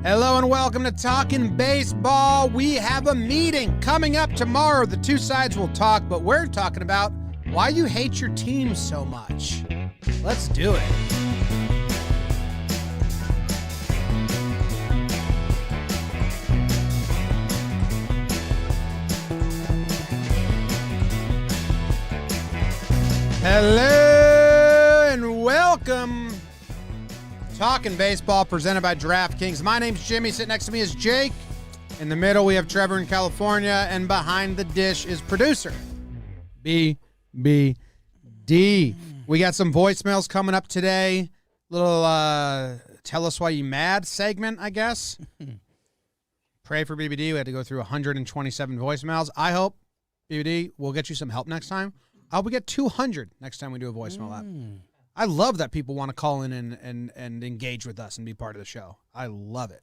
Hello and welcome to Talkin' Baseball. We have a meeting coming up tomorrow. The two sides will talk, but we're talking about why you hate your team so much. Let's do it. Hello and welcome. Talkin' Baseball presented by DraftKings. My name's Jimmy. Sitting next to me is Jake. In the middle, we have Trevor in California. And behind the dish is producer BBD. We got some voicemails coming up today. Little tell us why you mad segment, I guess. Pray for BBD. We had to go through 127 voicemails. I hope, BBD, we'll get you some help next time. I hope we get 200 next time we do a voicemail app. I love that people want to call in and engage with us and be part of the show. I love it.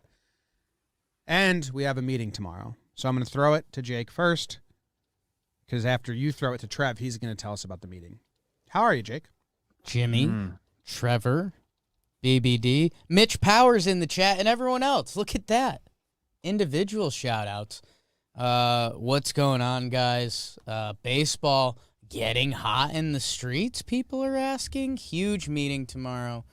And we have a meeting tomorrow. So I'm going to throw it to Jake first, because after you throw it to Trev, he's going to tell us about the meeting. How are you, Jake? Jimmy, Trevor, BBD, Mitch Powers in the chat, and everyone else. Look at that. Individual shout-outs. What's going on, guys? Baseball getting hot in the streets, people are asking. Huge meeting tomorrow.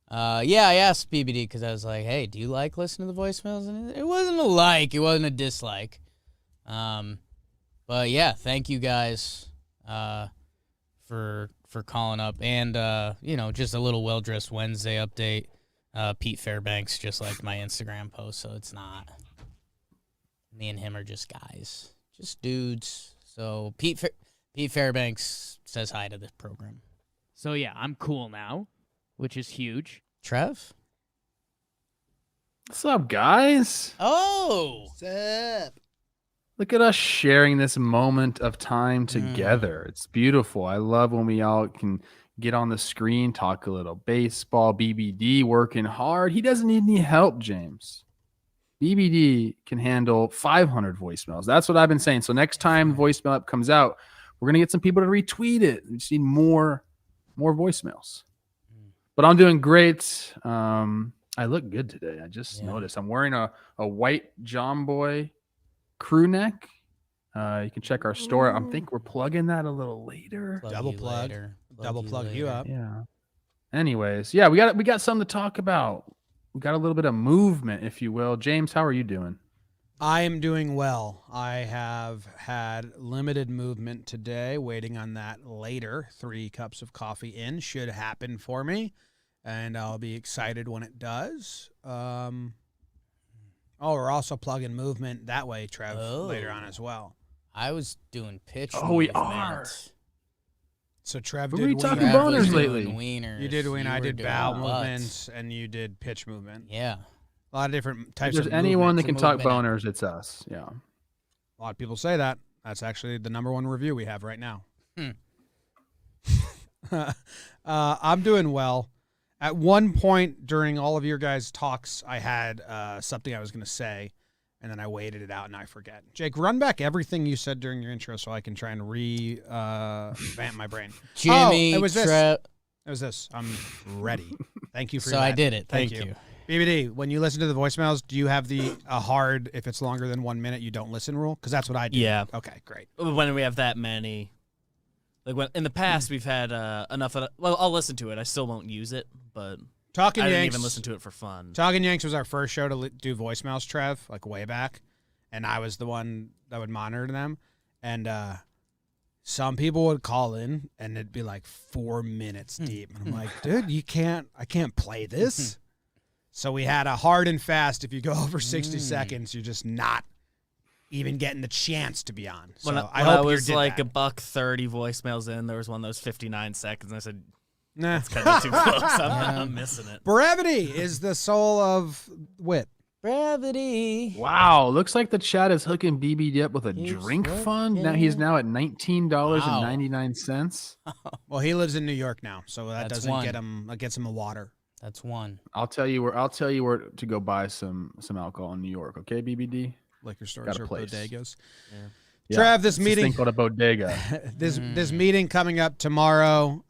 Yeah, I asked BBD because I was like, hey, do you like listening to the voicemails? And it wasn't a like, it wasn't a dislike. But yeah, thank you guys for calling up. And, just a little well-dressed Wednesday update. Pete Fairbanks just liked my Instagram post, so it's not. Me and him are just guys, just dudes. So Pete Fairbanks says hi to this program. So, yeah, I'm cool now, which is huge. Trev? What's up, guys? Oh! What's up? Look at us sharing this moment of time together. It's beautiful. I love when we all can get on the screen, talk a little baseball. BBD working hard. He doesn't need any help, James. BBD can handle 500 voicemails. That's what I've been saying. So next time the voicemail app comes out, we're going to get some people to retweet it. We just need more voicemails. But I'm doing great. I look good today. I just noticed. I'm wearing a white JOMBOY crew neck. You can check our store. I think we're plugging that a little later. Double plug you up. Yeah. Anyways, yeah, we got something to talk about. We got a little bit of movement, if you will. James, how are you doing? I am doing well. I have had limited movement today, waiting on that later. 3 cups of coffee in should happen for me, and I'll be excited when it does. We're also plugging movement that way, Trev, later on as well. I was doing pitch Oh, we movement. are. So Trev Who did were we wieners. talking boners Doing lately? wieners. You did wiener. I were did doing bow butts. movements, and you did pitch movement. Yeah. A lot of different types If of there's anyone that movements. can talk movement. boners, it's us. Yeah. A lot of people say that. That's actually the #1 review we have right now. I'm doing well. At one point during all of your guys' talks, I had something I was going to say, and then I waited it out and I forget. Jake, run back everything you said during your intro so I can try and revamp my brain. Jimmy, it was this. Trev. It was this. I'm ready. Thank you for So that. I did it. Thank Thank you. BBD, when you listen to the voicemails, do you have the hard, if it's longer than 1 minute, you don't listen rule? Because that's what I do. Yeah. Okay, great. When we have that many. Like when in the past, we've had enough of it. Well, I'll listen to it. I still won't use it, but Talkin' I didn't Yanks. even listen to it for fun. Talkin' Yanks was our first show to do voicemails, Trev, like way back. And I was the one that would monitor them. And some people would call in and it'd be like 4 minutes deep. And I'm like, dude, I can't play this. So we had a hard and fast. If you go over 60 seconds, you're just not even getting the chance to be on. So When I I hope was you did like that. $130 voicemails in, there was one that was 59 seconds, and I said, Nah. it's kind of too close. I'm missing it. Brevity is the soul of wit. Brevity. Wow, looks like the chat is hooking BBD up with a He's drink fund. working. Now he's now at $19.99. Well, he lives in New York now, so that That's doesn't one. get him. That gets him a water. That's one. I'll tell you where to go buy some alcohol in New York. Okay, BBD. Liquor stores Got a or place. bodegas. Yeah, Trav, this it's meeting thing called a bodega. this meeting coming up tomorrow,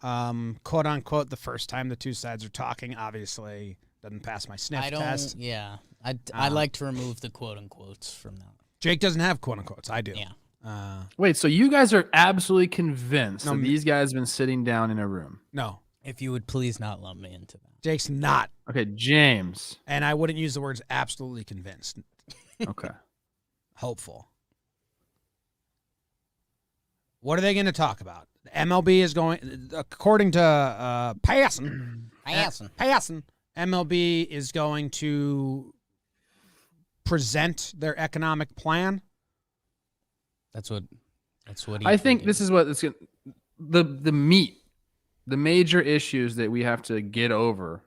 quote unquote, the first time the two sides are talking. Obviously, Doesn't pass my sniff I don't. test. Yeah, I like to remove the quote unquotes from that. Jake doesn't have quote unquotes. I do. Yeah. Wait, so you guys are absolutely convinced No, that these guys have been sitting down in a room? No, If you would please not lump me into that. Jake's not, Okay, James. and I wouldn't use the words absolutely convinced. Okay. Hopeful. What are they going to talk about? The MLB is going, according to Passon, MLB is going to present their economic plan. That's what I think this is what it's gonna, the meat, the major issues that we have to get over,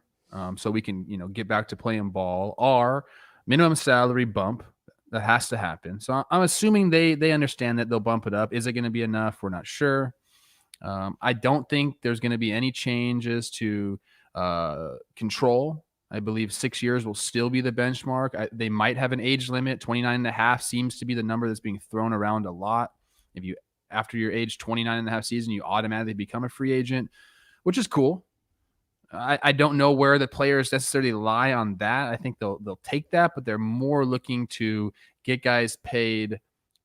so we can get back to playing ball are minimum salary bump that has to happen. So I'm assuming they understand that they'll bump it up. Is it going to be enough? We're not sure. I don't think there's going to be any changes to control. I believe 6 years will still be the benchmark. They might have an age limit. 29 and a half seems to be the number that's being thrown around a lot. If you, after your age 29 and a half season, you automatically become a free agent, which is cool. I don't know where the players necessarily lie on that. I think they'll take that, but they're more looking to get guys paid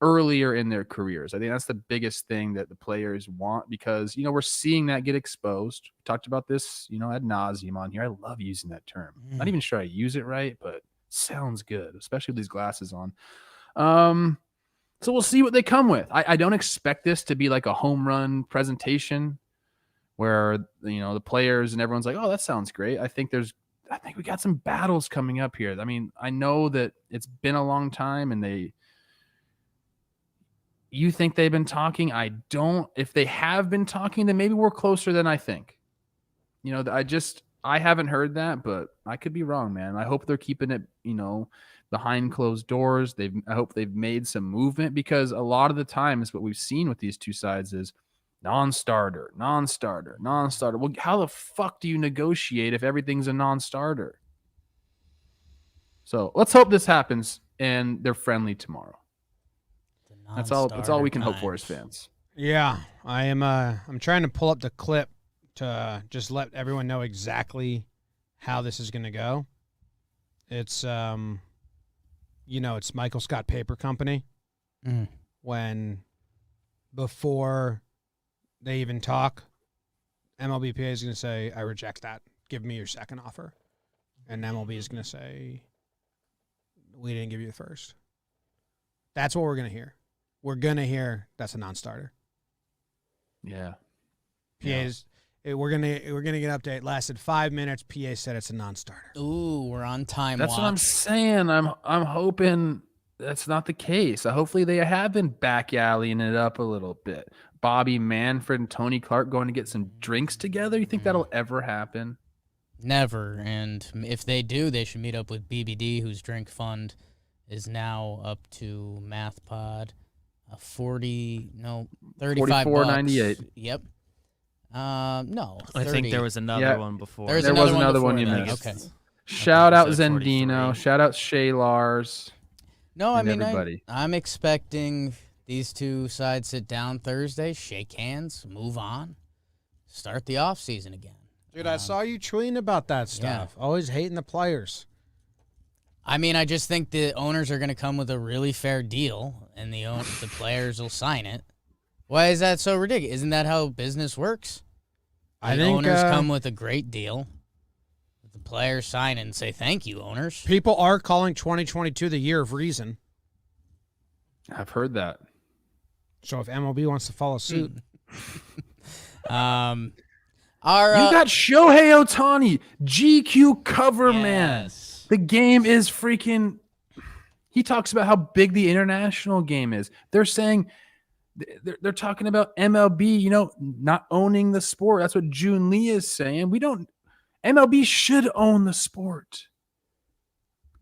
earlier in their careers. I think that's the biggest thing that the players want, because we're seeing that get exposed. We talked about this ad nauseum on here. I love using that term. Not even sure I use it right, but it sounds good, especially with these glasses on. So we'll see what they come with. I don't expect this to be like a home run presentation where the players and everyone's like, oh, that sounds great. I think we got some battles coming up here. I mean, I know that it's been a long time, and you think they've been talking. I don't. If they have been talking, then maybe we're closer than I think. I haven't heard that, but I could be wrong, man. I hope they're keeping it, behind closed doors. I hope they've made some movement, because a lot of the time is what we've seen with these two sides is non-starter. Well, how the fuck do you negotiate if everything's a non-starter? So let's hope this happens and they're friendly tomorrow. That's all we can hope for as fans. Yeah, I am. I'm trying to pull up the clip to just let everyone know exactly how this is going to go. It's it's Michael Scott Paper Company. When before they even talk, MLBPA is going to say, "I reject that. Give me your second offer," and MLB is going to say, "We didn't give you the first." That's what we're going to hear. We're going to hear that's a non-starter. Yeah. PA's we're gonna get an update. Lasted 5 minutes. PA said it's a non-starter. Ooh, we're on time. That's what I'm saying. I'm hoping that's not the case. Hopefully they have been back alleying it up a little bit. Bobby Manfred and Tony Clark going to get some drinks together. You think that'll ever happen? Never. And if they do, they should meet up with BBD, whose drink fund is now up to MathPod. 35 $44.98. Yep. No. 30. I think there was another one before. There was another one you that. missed. Okay. Shout out episode Zendino. 43. Shout out Shay Lars. No, I mean, everybody. I'm expecting these two sides sit down Thursday, shake hands, move on, start the off season again. Dude, I saw you tweeting about that stuff. Always hating the players. I mean, I just think the owners are going to come with a really fair deal, and the players will sign it. Why is that so ridiculous? Isn't that how business works? I The think owners come with a great deal. The players sign it and say, thank you, owners. people are calling 2022 the year of reason. I've heard that. So if MLB wants to follow suit, You got Shohei Ohtani, GQ cover man. The game is freaking. He talks about how big the international game is. They're saying they're talking about MLB, not owning the sport. That's what June Lee is saying. MLB should own the sport.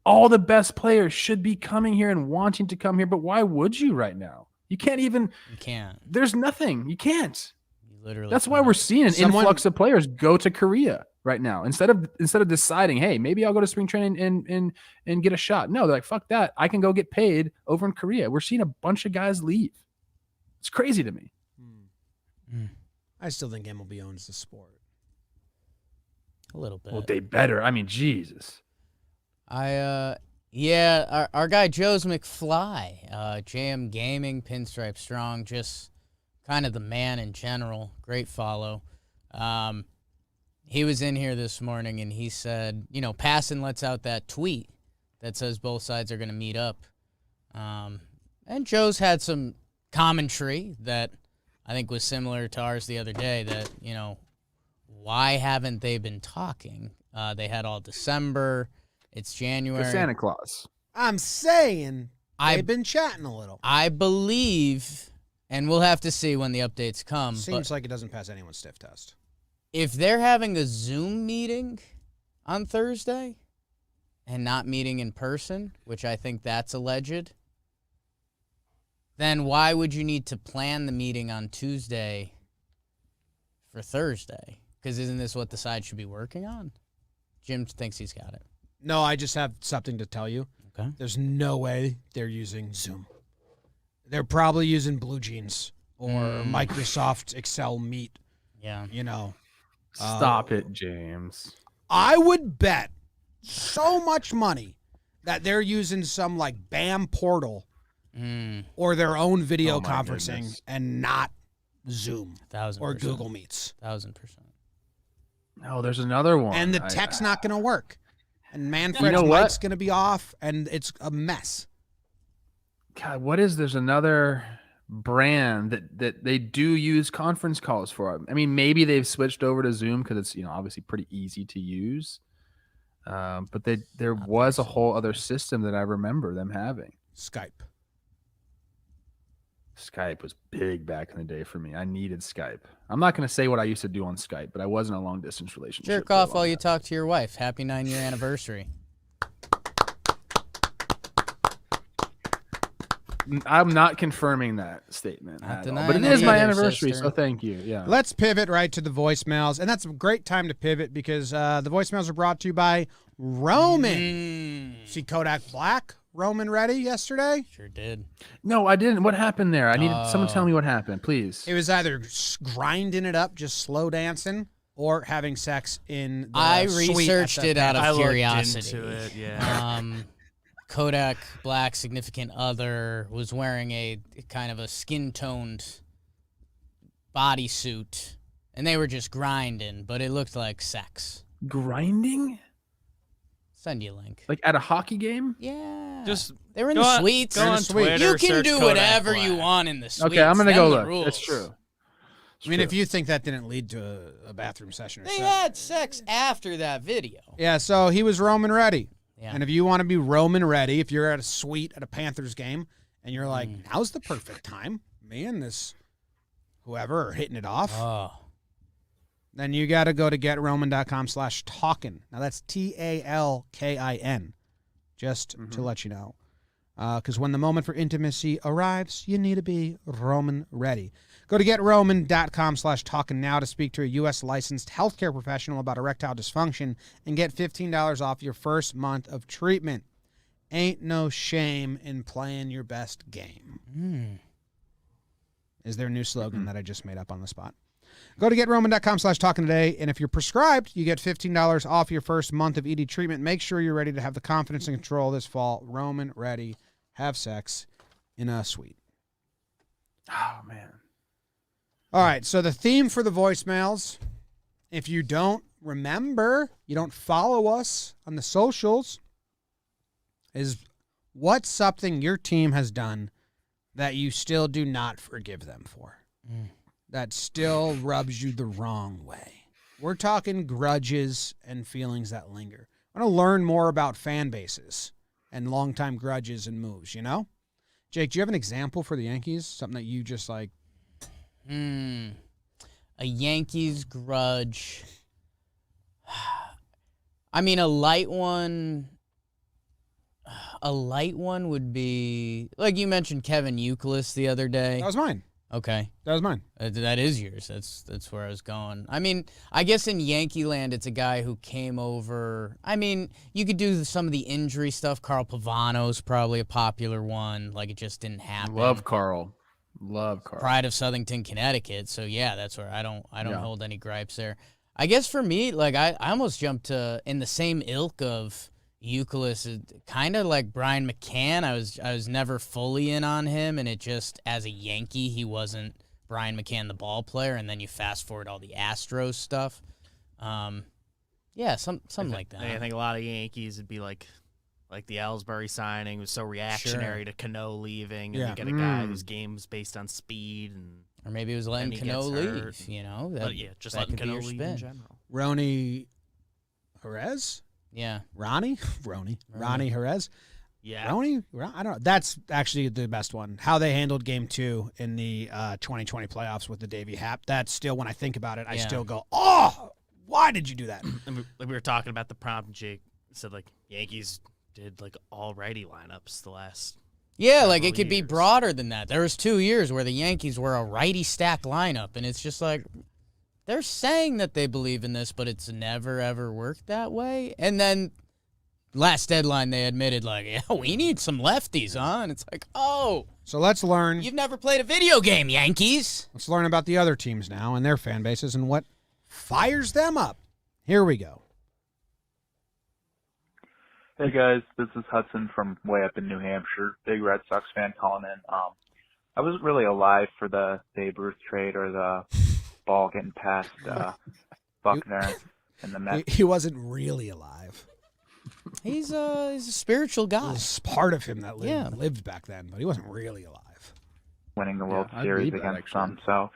All the best players should be coming here and wanting to come here, but why would you right now? You can't even. You can't. There's nothing. You can't. You literally. That's why we're seeing an influx of players go to Korea right now instead of deciding, hey, maybe I'll go to spring training and get a shot. No, they're like, fuck that. I can go get paid over in Korea. We're seeing a bunch of guys leave. It's crazy to me. I still think MLB owns the sport. A little bit. Well, they better. I mean, Jesus. Yeah, our guy Joe's McFly, JM Gaming, Pinstripe Strong, just kind of the man in general. Great follow. He was in here this morning and he said, Passan lets out that tweet that says both sides are going to meet up. And Joe's had some commentary that I think was similar to ours the other day that, why haven't they been talking? They had all December. It's January. For Santa Claus. I'm saying they've been chatting a little. I believe, and we'll have to see when the updates come. Seems like it doesn't pass anyone's stiff test. If they're having a Zoom meeting on Thursday and not meeting in person, which I think that's alleged, then why would you need to plan the meeting on Tuesday for Thursday? Because isn't this what the side should be working on? Jim thinks he's got it. No, I just have something to tell you. Okay. There's no way they're using Zoom. They're probably using Blue Jeans or Microsoft Excel Meet. Yeah. Stop it, James. I would bet so much money that they're using some like BAM portal or their own video conferencing goodness. and not Zoom 1,000%. or Google Meets. 1,000%. No, there's another one. And the tech's not going to work. And Manfred's You know what? mic's going to be off, and it's a mess. God, there's another brand that they do use conference calls for. I mean, maybe they've switched over to Zoom because it's obviously pretty easy to use. But there was a whole other system that I remember them having. Skype. Skype was big back in the day for me. I needed Skype. I'm not going to say what I used to do on Skype, but I was in a long distance relationship. Jerk off while you talk to your wife. Happy 9-year anniversary. I'm not confirming that statement. Not at all. denying But it it is my either, anniversary, sister. so thank you. Yeah. Let's pivot right to the voicemails. And that's a great time to pivot because the voicemails are brought to you by Roman. See Kodak Black, Roman ready yesterday? Sure did. No, I didn't. What happened there? I need someone tell me what happened, please. It was either grinding it up, just slow dancing, or having sex in the I suite researched at the it out I of looked curiosity. into it, yeah. Kodak Black's significant other was wearing a kind of a skin-toned bodysuit, and they were just grinding, but it looked like sex. Grinding? Send you a link. Like at a hockey game? Yeah. Just they were in go the on- suites. go on Twitter, You can search do Kodak whatever you Black. want in the suites. Okay, I'm going to go Them the look. rules. It's true. I mean, if you think that didn't lead to a bathroom session or They something. had sex after that video. Yeah, so he was Roman ready. Yeah. And if you want to be Roman ready, if you're at a suite at a Panthers game and you're like, now's the perfect time, me and this whoever are hitting it off, Oh. then you got to go to getroman.com/talkin. Now that's TALKIN, just to let you know. Because when the moment for intimacy arrives, you need to be Roman ready. Go to getroman.com/talkin now to speak to a U.S. licensed healthcare professional about erectile dysfunction and get $15 off your first month of treatment. Ain't no shame in playing your best game. Is their new slogan that I just made up on the spot. Go to getroman.com/talkin today, and if you're prescribed, you get $15 off your first month of ED treatment. Make sure you're ready to have the confidence and control this fall. Roman ready. Have sex in a suite. Oh, man. All right, so the theme for the voicemails, if you don't remember, you don't follow us on the socials, is what's something your team has done that you still do not forgive them for? That still rubs you the wrong way. We're talking grudges and feelings that linger. I want to learn more about fan bases and longtime grudges and moves, you know? Jake, do you have an example for the Yankees? Something that you just like... A Yankees grudge. I mean, a light one would be, like you mentioned Kevin Youkilis the other day. That was mine. Okay. That was mine. That is yours. That's where I was going. I mean, I guess in Yankee land, it's a guy who came over. I mean, you could do some of the injury stuff. Carl Pavano's probably a popular one. Like, it just didn't happen. Love Carl. Pride Pride of Southington, Connecticut. So, yeah, that's where I don't hold any gripes there. I guess for me, like I almost jumped to in the same ilk of Youkilis, kind of like Brian McCann. I was never fully in on him, and it just as a Yankee, he wasn't Brian McCann the ball player. And then you fast forward all the Astros stuff. Yeah, something like that. I think a lot of Yankees would be like the Ellsbury signing was so reactionary to Cano leaving, and you get a guy whose game was based on speed, and or maybe it was letting Cano leave. You know, just letting Cano leave in general. Ronnie Jerez. Yeah. Ronnie Jerez. Yeah. Ronnie? I don't know. That's actually the best one. How they handled game 2 in the 2020 playoffs with the Davey Happ. That's still, when I think about it, I still go, oh, why did you do that? And we were talking about the prompt, and Jake said, like, Yankees did, like, all righty lineups the last like it could be broader than that. There was 2 years where the Yankees were a righty stacked lineup, and it's just like, they're saying that they believe in this, but it's never, ever worked that way. And then last deadline, they admitted, like, yeah, we need some lefties, huh? And it's like, oh. So let's learn. You've never played a video game, Yankees. Let's learn about the other teams now and their fan bases and what fires them up. Here we go. Hey, guys. This is Hudson from way up in New Hampshire. Big Red Sox fan calling in. I wasn't really alive for the Babe Ruth trade or the ball getting past Buckner and the Mets. He wasn't really alive. He's a spiritual guy. There's part of him that lived back then, but he wasn't really alive. Winning the World Series against them. So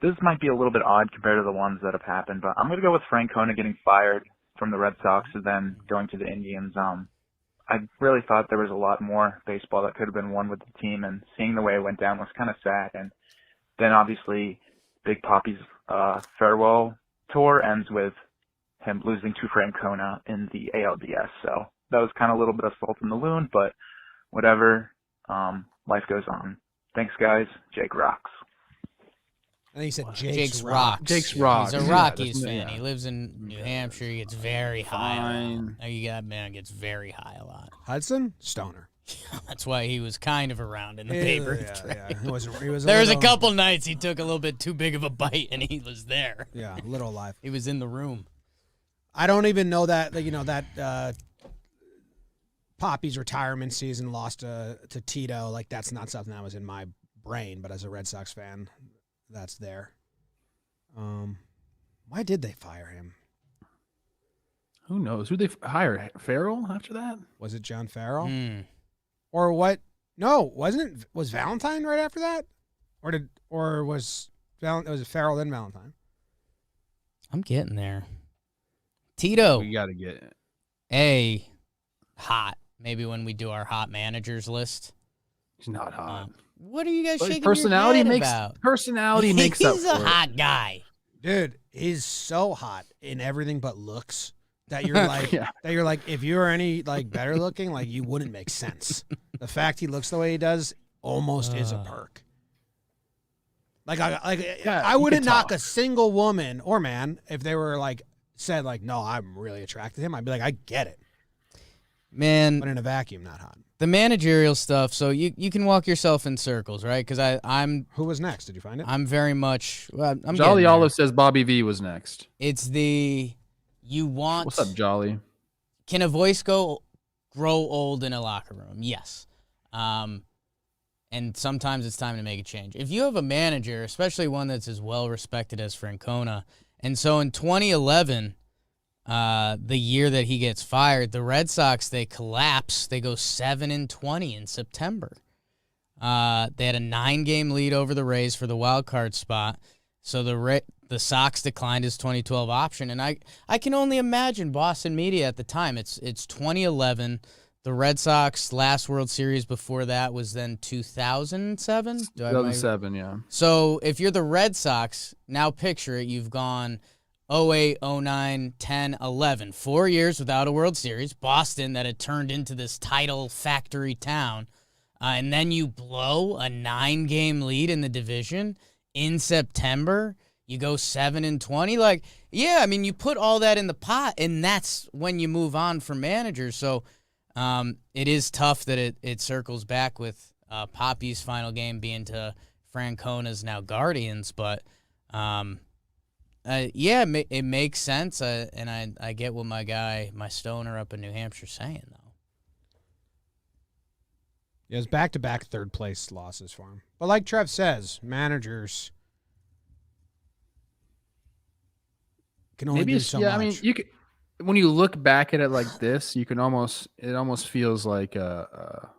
this might be a little bit odd compared to the ones that have happened, but I'm going to go with Francona getting fired from the Red Sox and then going to the Indians. I really thought there was a lot more baseball that could have been won with the team, and seeing the way it went down was kind of sad. And then obviously Big Papi's farewell tour ends with him losing to Francona in the ALDS. So that was kind of a little bit of salt in the wound, but whatever. Life goes on. Thanks, guys. Jake rocks. I think he said Jake's rocks. Jake's rocks. He's a Rockies fan. He lives in New Hampshire. He gets very high. Gets very high a lot. Hudson? Stoner. That's why he was kind of around in the paper. Yeah. He was there was a couple nights he took a little bit too big of a bite, and he was there. Yeah, a little alive. He was in the room. I don't even know that, that Poppy's retirement season lost to Tito. Like, that's not something that was in my brain, but as a Red Sox fan, that's there. Why did they fire him? Who knows? Who they hired? Farrell after that? Was it John Farrell? Or what? No, wasn't it? Was Valentine right after that? Or was it Farrell then Valentine? I'm getting there. Tito. We got to get hot. Maybe when we do our hot managers list. He's not hot. What are you guys shaking personality your head makes about? Personality makes up for it. He's a hot guy. Dude, he's so hot in everything but looks that you're like, if you were any like better looking, like you wouldn't make sense. The fact he looks the way he does almost is a perk. I wouldn't knock a single woman or man if they were like said like, no, I'm really attracted to him. I'd be like, I get it. Man, but in a vacuum, not hot. The managerial stuff, so you can walk yourself in circles, right? Because I'm. Who was next? Did you find it? I'm very much. I'm Jolly Olive says Bobby V was next. It's the you want. What's up, Jolly? Can a voice grow old in a locker room? Yes. And sometimes it's time to make a change. If you have a manager, especially one that's as well respected as Francona, and so in 2011. The year that he gets fired, the Red Sox, they collapse. They go 7-20 in September. They had a 9-game lead over the Rays for the wild card spot. So the Sox declined his 2012 option, and I can only imagine Boston media at the time. It's 2011. The Red Sox last World Series before that was then 2007. 2007, yeah. So if you're the Red Sox, now picture it. You've gone 08, 09, 10, 11. 4 years without a World Series. Boston that had turned into this title factory town. And then you blow a 9-game lead in the division in September. You go 7-20. Like, yeah, I mean, you put all that in the pot, and that's when you move on from managers. So it is tough that it circles back with Poppy's final game being to Francona's now Guardians. But yeah, it makes sense, and I get what my stoner up in New Hampshire saying, though. Yeah, it's back-to-back third-place losses for him. But like Trev says, managers can only do so much. I mean, you could, when you look back at it like this, it almost feels like a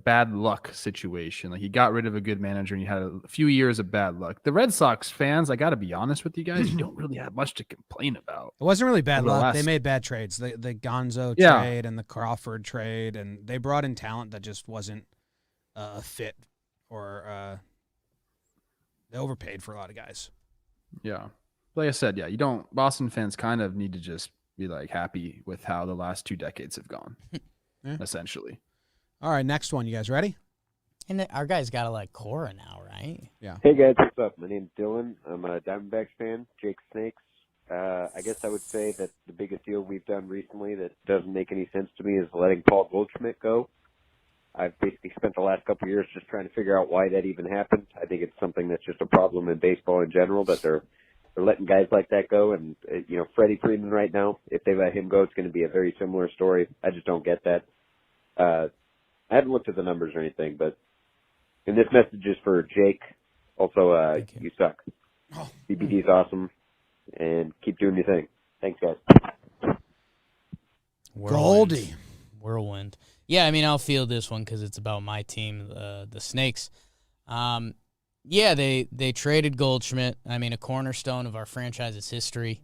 bad luck situation. Like you got rid of a good manager and you had a few years of bad luck. The Red Sox fans, I got to be honest with you guys, you don't really have much to complain about. It wasn't really bad luck. They made bad trades. The Gonzo trade and the Crawford trade, and they brought in talent that just wasn't a fit, or they overpaid for a lot of guys. Yeah. Like I said, Boston fans kind of need to just be like happy with how the last 2 decades have gone, essentially. All right, next one. You guys ready? And our guy's got to like Cora now, right? Yeah. Hey guys, what's up? My name's Dylan. I'm a Diamondbacks fan. Jake Snakes. I guess I would say that the biggest deal we've done recently that doesn't make any sense to me is letting Paul Goldschmidt go. I've basically spent the last couple of years just trying to figure out why that even happened. I think it's something that's just a problem in baseball in general, that they're letting guys like that go. And, Freddie Freeman right now, if they let him go, it's going to be a very similar story. I just don't get that. I haven't looked at the numbers or anything, but and this message is for Jake. Also, you suck. BBD's awesome, and keep doing your thing. Thanks, guys. Goldie. Whirlwind. Yeah, I mean, I'll field this one because it's about my team, the Snakes. Yeah, they traded Goldschmidt. I mean, a cornerstone of our franchise's history.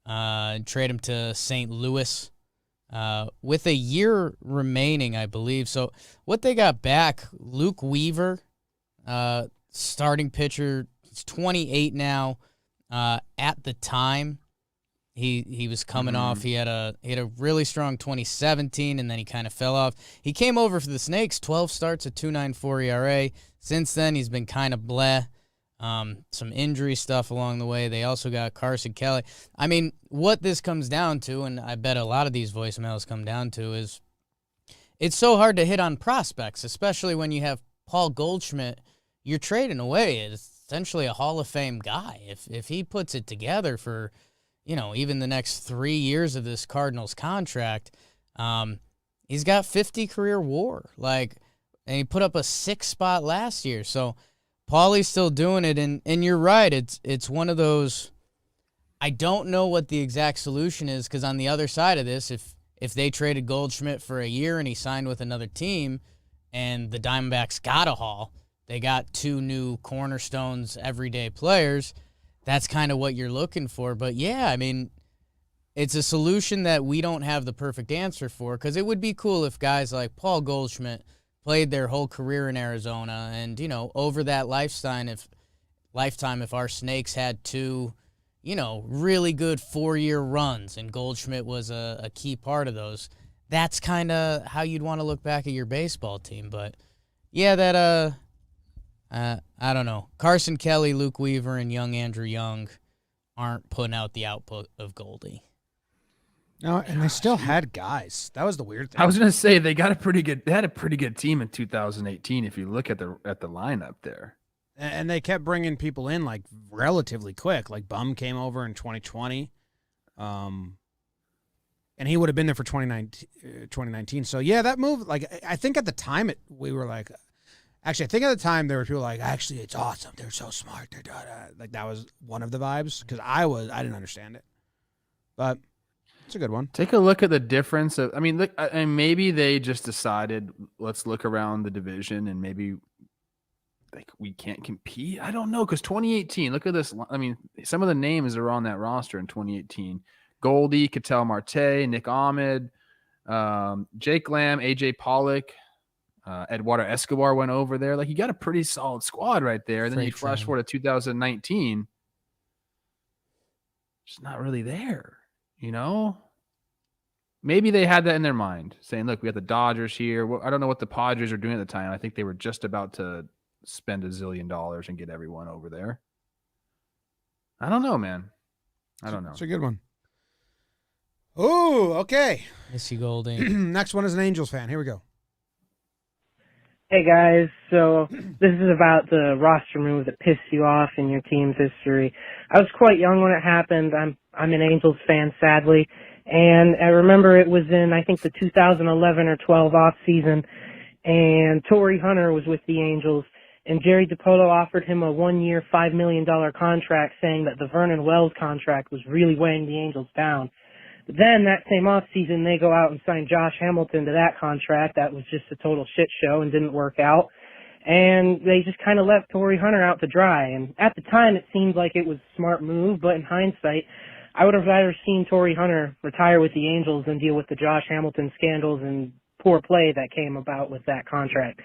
Trade him to St. Louis with a year remaining, I believe. So what they got back, Luke Weaver, starting pitcher. He's 28 now. At the time, he was coming off. He had a really strong 2017, and then he kind of fell off. He came over for the Snakes, 12 starts at 2.94 ERA. Since then, he's been kind of bleh. Some injury stuff along the way. They also got Carson Kelly. I mean, what this comes down to, and I bet a lot of these voicemails come down to, is it's so hard to hit on prospects, especially when you have Paul Goldschmidt. You're trading away. It's essentially a Hall of Fame guy. If he puts it together for, even the next 3 years of this Cardinals contract, he's got 50 career WAR. And he put up a 6th spot last year. So Paulie's still doing it, and you're right. It's one of those. I don't know what the exact solution is, because on the other side of this, if they traded Goldschmidt for a year and he signed with another team, and the Diamondbacks got a haul, they got 2 new cornerstones, everyday players. That's kind of what you're looking for. But yeah, I mean, it's a solution that we don't have the perfect answer for, because it would be cool if guys like Paul Goldschmidt played their whole career in Arizona, and, over that lifetime, if our Snakes had 2, really good 4-year runs, and Goldschmidt was a key part of those, that's kind of how you'd want to look back at your baseball team. But yeah, that, I don't know. Carson Kelly, Luke Weaver, and young Andrew Young aren't putting out the output of Goldie. No, and they still had guys. That was the weird thing. I was going to say they had a pretty good team in 2018 if you look at the lineup there. And they kept bringing people in relatively quick. Like Bum came over in 2020. And he would have been there for 2019. So yeah, that move, I think at the time we were like, actually, I think at the time there were people like, actually, it's awesome. They're so smart. They're that was one of the vibes, because I didn't understand it, but it's a good one. Take a look at the difference of. I mean, look, and maybe they just decided, let's look around the division, and maybe we can't compete. I don't know, because 2018. Look at this. I mean, some of the names are on that roster in 2018: Goldie, Ketel Marte, Nick Ahmed, Jake Lamb, AJ Pollock. Eduardo Escobar went over there. You got a pretty solid squad right there. And then you flash forward to 2019. It's not really there, Maybe they had that in their mind, saying, look, we got the Dodgers here. Well, I don't know what the Padres are doing at the time. I think they were just about to spend $1 zillion and get everyone over there. I don't know, man. I don't know. It's a good one. Oh, okay. Miss you, Goldie. Next one is an Angels fan. Here we go. Hey guys, so this is about the roster move that pissed you off in your team's history. I was quite young when it happened. I'm an Angels fan, sadly, and I remember it was in, I think, the 2011 or 12 off season, and Torrey Hunter was with the Angels, and Jerry DiPolo offered him a 1-year, $5 million contract, saying that the Vernon Wells contract was really weighing the Angels down. But then that same offseason, they go out and sign Josh Hamilton to that contract. That was just a total shit show and didn't work out. And they just kind of left Torrey Hunter out to dry. And at the time, it seemed like it was a smart move, but in hindsight, I would have rather seen Torrey Hunter retire with the Angels than deal with the Josh Hamilton scandals and poor play that came about with that contract.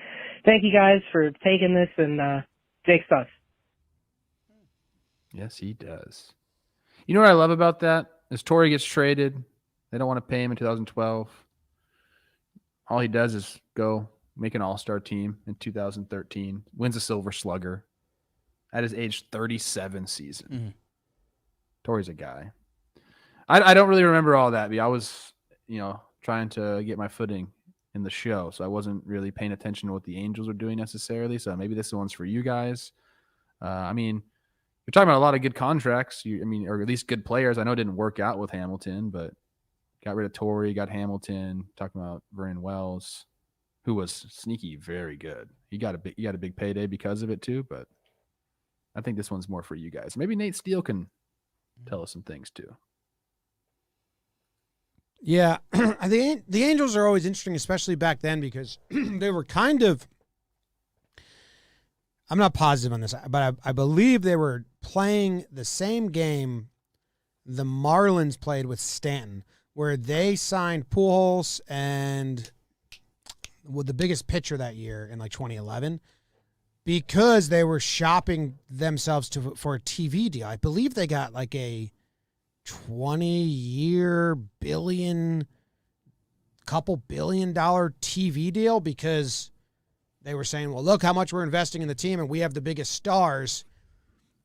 Thank you guys for taking this, and Jake sucks. Yes, he does. You know what I love about that? As Torrey gets traded, they don't want to pay him in 2012. All he does is go make an all-star team in 2013, wins a Silver Slugger at his age 37 season. Mm-hmm. Torrey's a guy. I don't really remember all that. I was, trying to get my footing in the show, so I wasn't really paying attention to what the Angels are doing necessarily. So maybe this one's for you guys. You're talking about a lot of good contracts, or at least good players. I know it didn't work out with Hamilton, but got rid of Torrey, got Hamilton. Talking about Vernon Wells, who was sneaky, very good. He got a big payday because of it too. But I think this one's more for you guys. Maybe Nate Steele can tell us some things too. Yeah, the Angels are always interesting, especially back then, because they were kind of. I'm not positive on this, but I believe they were playing the same game the Marlins played with Stanton, where they signed Pujols and the biggest pitcher that year in like 2011 because they were shopping themselves for a TV deal. I believe they got like a 20-year couple billion dollar TV deal because they were saying, well, look how much we're investing in the team and we have the biggest stars.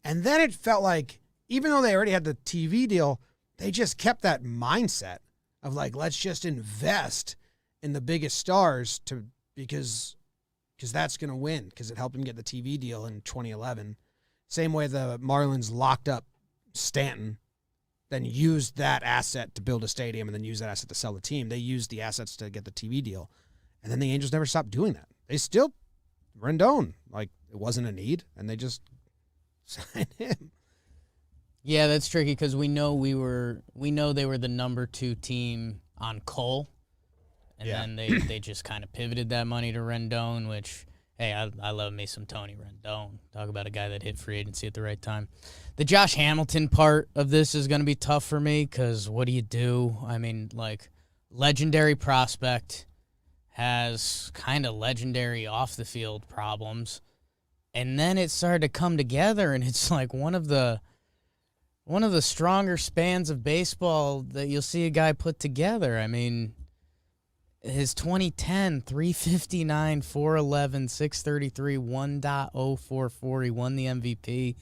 And then it felt like, even though they already had the TV deal, they just kept that mindset of like, let's just invest in the biggest stars because that's going to win, because it helped them get the TV deal in 2011. Same way the Marlins locked up Stanton, then used that asset to build a stadium and then used that asset to sell the team. They used the assets to get the TV deal. And then the Angels never stopped doing that. They still, Rendon, like it wasn't a need, and they just signed him. Yeah, that's tricky because we know they were the number 2 team on Cole, and then they just kind of pivoted that money to Rendon, which, hey, I love me some Tony Rendon. Talk about a guy that hit free agency at the right time. The Josh Hamilton part of this is going to be tough for me because what do you do? I mean, like, legendary prospect, has kind of legendary off-the-field problems, and then it started to come together, and it's like one of the stronger spans of baseball that you'll see a guy put together. I mean, his 2010, 359, 411, 633, 1.044, he won the MVP.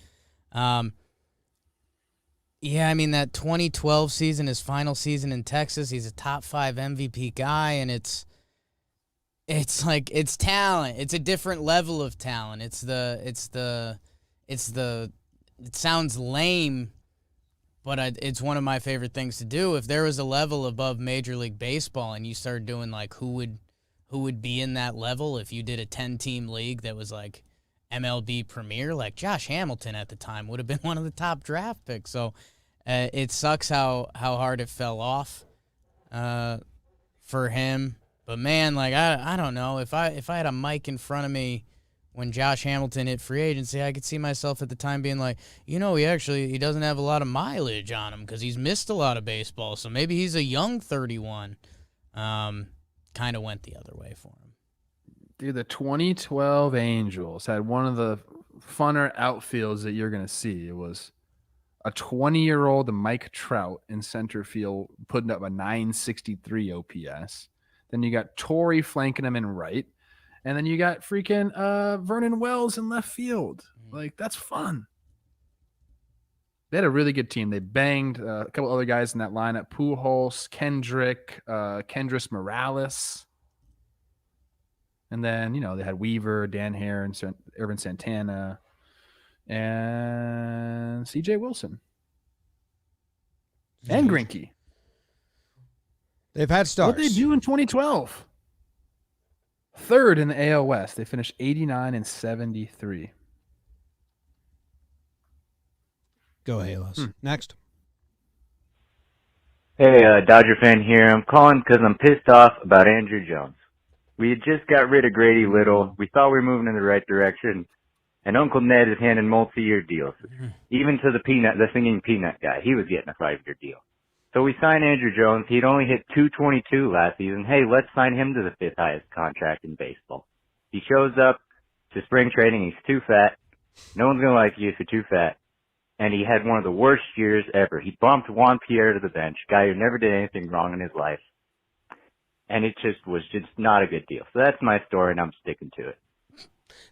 That 2012 season, his final season in Texas, he's a top 5 MVP guy, and it's like, it's talent. It's a different level of talent. It sounds lame, but it's one of my favorite things to do. If there was a level above Major League Baseball and you started doing like who would be in that level if you did a 10-team league that was like MLB Premier, like Josh Hamilton at the time would have been one of the top draft picks. So it sucks how hard it fell off for him. But man, like I don't know, if I had a mic in front of me when Josh Hamilton hit free agency, I could see myself at the time being like, he doesn't have a lot of mileage on him because he's missed a lot of baseball, so maybe he's a young 31. Kind of went the other way for him. Dude, the 2012 Angels had one of the funner outfields that you're going to see. It was a 20-year-old Mike Trout in center field putting up a 963 OPS. Then you got Torrey flanking him in right. And then you got freaking Vernon Wells in left field. Like, that's fun. They had a really good team. They banged a couple other guys in that lineup. Pujols, Kendrick, Kendrys Morales. And then, they had Weaver, Dan Hare, and Irvin Santana, and C.J. Wilson. And Greinke. They've had stars. What did they do in 2012? Third in the AL West. They finished 89 and 73. Go Halos. Next. Hey, Dodger fan here. I'm calling because I'm pissed off about Andruw Jones. We had just got rid of Grady Little. We thought we were moving in the right direction. And Uncle Ned is handing multi-year deals. Even to the singing peanut guy. He was getting a 5-year deal. So we signed Andruw Jones. He'd only hit .222 last season. Hey, let's sign him to the 5th highest contract in baseball. He shows up to spring training. He's too fat. No one's going to like you if you're too fat. And he had one of the worst years ever. He bumped Juan Pierre to the bench, guy who never did anything wrong in his life. And it was just not a good deal. So that's my story, and I'm sticking to it.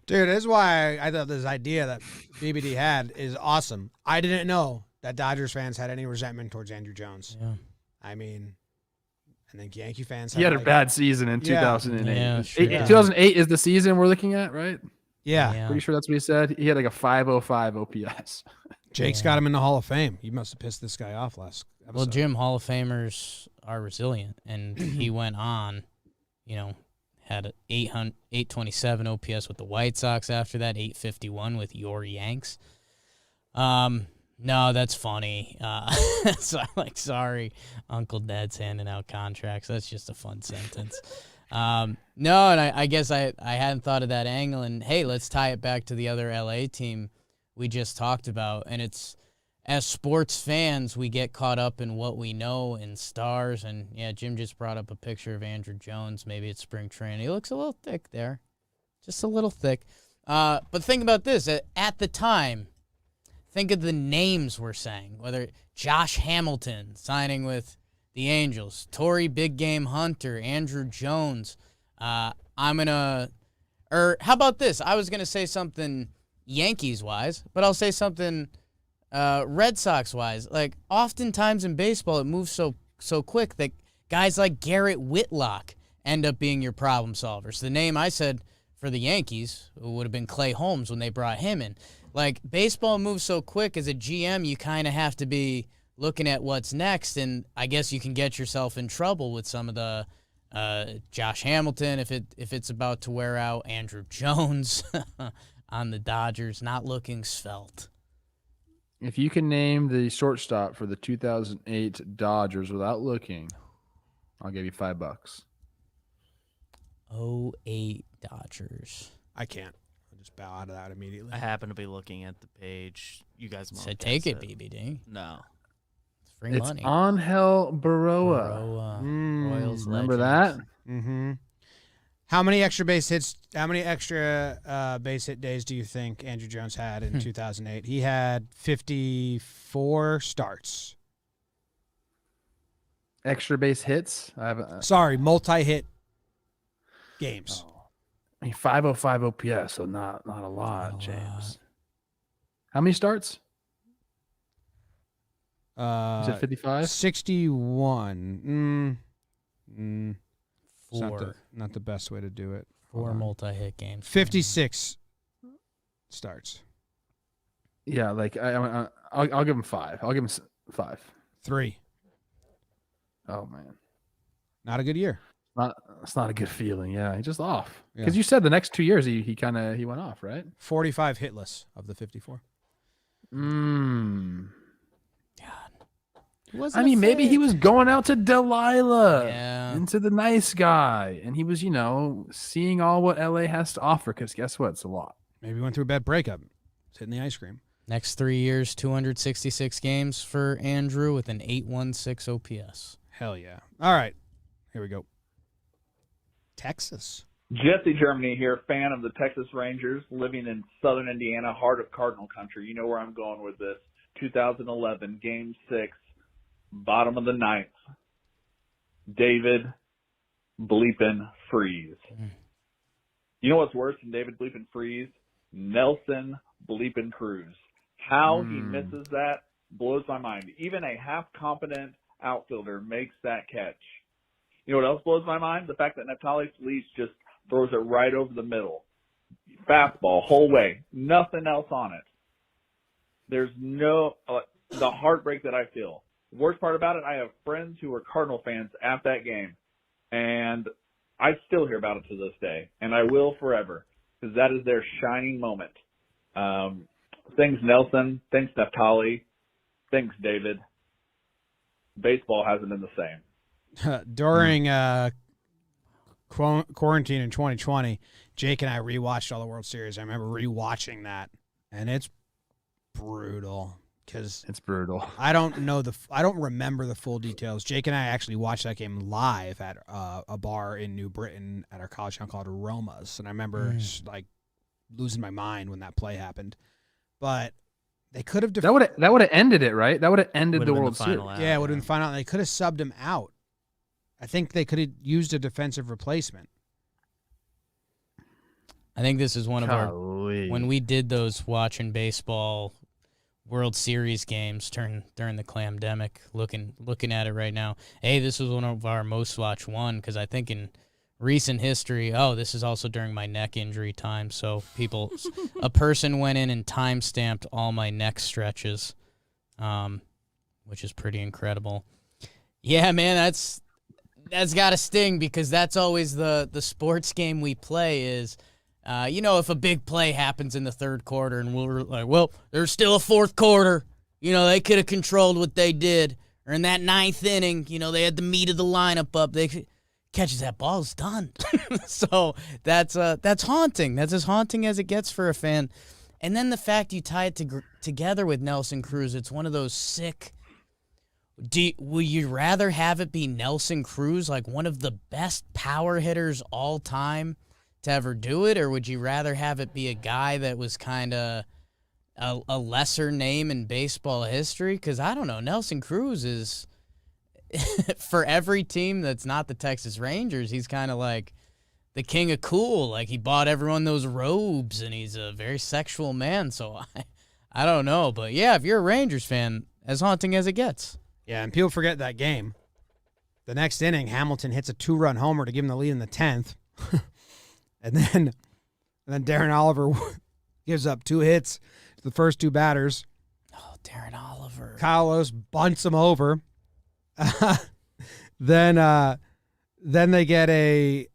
Dude, this is why I thought this idea that BBD had is awesome. I didn't know that Dodgers fans had any resentment towards Andruw Jones. Yeah. I mean, I think Yankee fans He had a bad season in 2008. Yeah, sure. 2008 is the season we're looking at, right? Yeah. Pretty sure that's what he said. He had like a 505 OPS. Jake's got him in the Hall of Fame. You must have pissed this guy off last episode. Well, Jim, Hall of Famers are resilient, and he went on, had an 827 OPS with the White Sox after that, 851 with your Yanks. No, that's funny. So I'm like, sorry, Uncle Ned's handing out contracts. That's just a fun sentence. No, and I guess I hadn't thought of that angle. And, hey, let's tie it back to the other L.A. team we just talked about. And it's, as sports fans, we get caught up in what we know in stars. And, yeah, Jim just brought up a picture of Andruw Jones. Maybe it's spring training. He looks a little thick there. Just a little thick. But think about this. At the time, think of the names we're saying, whether Josh Hamilton signing with the Angels, Torrey Big Game Hunter, Andruw Jones. How about this? I was going to say something Yankees-wise, but I'll say something Red Sox-wise. Like, oftentimes in baseball, it moves so quick that guys like Garrett Whitlock end up being your problem solvers. The name I said for the Yankees would have been Clay Holmes when they brought him in. Like, baseball moves so quick, as a GM, you kind of have to be looking at what's next, and I guess you can get yourself in trouble with some of the Josh Hamilton if it's about to wear out, Andruw Jones on the Dodgers, not looking svelte. If you can name the shortstop for the 2008 Dodgers without looking, I'll give you $5. 08 Dodgers. I can't. I'll just bow out of that immediately. I happen to be looking at the page. You guys won't So take it, guess BBD. No. It's free It's money. Angel Baroa. Royals Remember legends. that? Mm-hmm. How many extra base hits, base hit days do you think Andruw Jones had in 2008? He had 54 starts. Extra base hits? Sorry, multi-hit games. Oh. I mean, 505 OPS, so not a lot, James. How many starts? Is it 55? 61. It's 4. not the best way to do it. 4 multi-hit games. 56 starts. Yeah, like I'll give him 5. I'll give him 5. 3. Oh man, Not a good year. It's not a good feeling. Yeah, he's just off. Yeah. Because you said the next 2 years he went off, right? 45 hitless of the 54. I mean, maybe he was going out to Delilah, Yeah. into the nice guy, and he was, seeing all what LA has to offer. Because guess what? It's a lot. Maybe he went through a bad breakup. He's hitting the ice cream. Next 3 years, 266 games for Andruw with an 816 OPS. Hell yeah. All right. Here we go. Texas. Jesse Germany here, fan of the Texas Rangers, living in southern Indiana, heart of Cardinal country. You know where I'm going with this. 2011, Game 6, bottom of the ninth. David bleepin' Freeze. You know what's worse than David bleepin' Freeze? Nelson bleepin' Cruz. How he misses that blows my mind. Even a half-competent outfielder makes that catch. You know what else blows my mind? The fact that Neftali Feliz just throws it right over the middle. Fastball, whole way. Nothing else on it. There's no the heartbreak that I feel. Worst part about it, I have friends who were Cardinal fans at that game, and I still hear about it to this day, and I will forever, because that is their shining moment. Thanks, Nelson. Thanks, Naftali. Thanks, David. Baseball hasn't been the same. During quarantine in 2020, Jake and I rewatched all the World Series. I remember rewatching that, and it's brutal. Because it's brutal. I don't remember the full details. Jake and I actually watched that game live at a bar in New Britain at our college town called Aromas, and I remember like losing my mind when that play happened. But they could have that would have ended it, right? That would have ended the World Series. Yeah, it would have been final. They could have subbed him out. I think they could have used a defensive replacement. I think this is one of our when we did those watching baseball World Series games during the clamdemic. Looking at it right now, this was one of our most watched one because I think in recent history, this is also during my neck injury time. So a person went in and time stamped all my neck stretches, which is pretty incredible. Yeah, man, that's got to sting because that's always the sports game we play is. If a big play happens in the third quarter and we're like, well, there's still a fourth quarter. They could have controlled what they did. Or in that ninth inning, they had the meat of the lineup up. They catches that ball, it's done. So that's haunting. That's as haunting as it gets for a fan. And then the fact you tie it together with Nelson Cruz, it's one of those sick. Would you rather have it be Nelson Cruz, like one of the best power hitters all time, to ever do it, or would you rather have it be a guy that was kind of a lesser name in baseball history? Because I don't know, Nelson Cruz is for every team that's not the Texas Rangers, he's kind of like the king of cool. Like he bought everyone those robes, and he's a very sexual man. So I don't know, but yeah, if you're a Rangers fan, as haunting as it gets. Yeah, and people forget that game. The next inning, Hamilton hits a 2-run homer to give him the lead in the 10th. And then Darren Oliver gives up 2 hits to the first 2 batters. Oh, Darren Oliver. Kyle Lewis bunts him over. Then they get a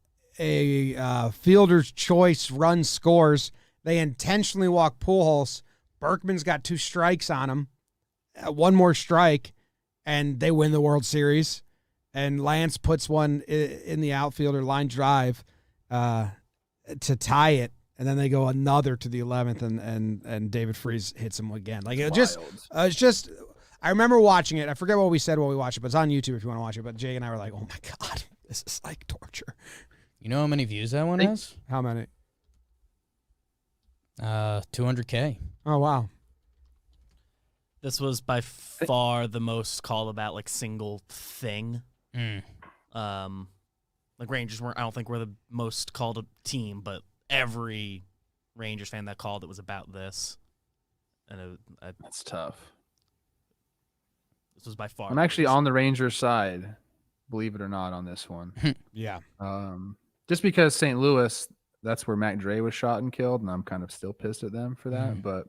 fielder's choice run scores. They intentionally walk Pujols. Berkman's got 2 strikes on him. 1 more strike, and they win the World Series. And Lance puts one in the outfielder line drive to tie it, and then they go another to the 11th, and David Freese hits him again. Like it's just. I remember watching it. I forget what we said while we watched it, but it's on YouTube if you want to watch it. But Jake and I were like, "Oh my god, this is like torture." You know how many views that one has? How many? 200K. Oh wow. This was by far the most called about like single thing. Like Rangers weren't. I don't think we're the most called a team, but every Rangers fan that called it was about this. And that's tough. This was by far. I'm actually on the Rangers side, believe it or not, on this one. Yeah. Just because St. Louis, that's where Mac Dre was shot and killed, and I'm kind of still pissed at them for that. But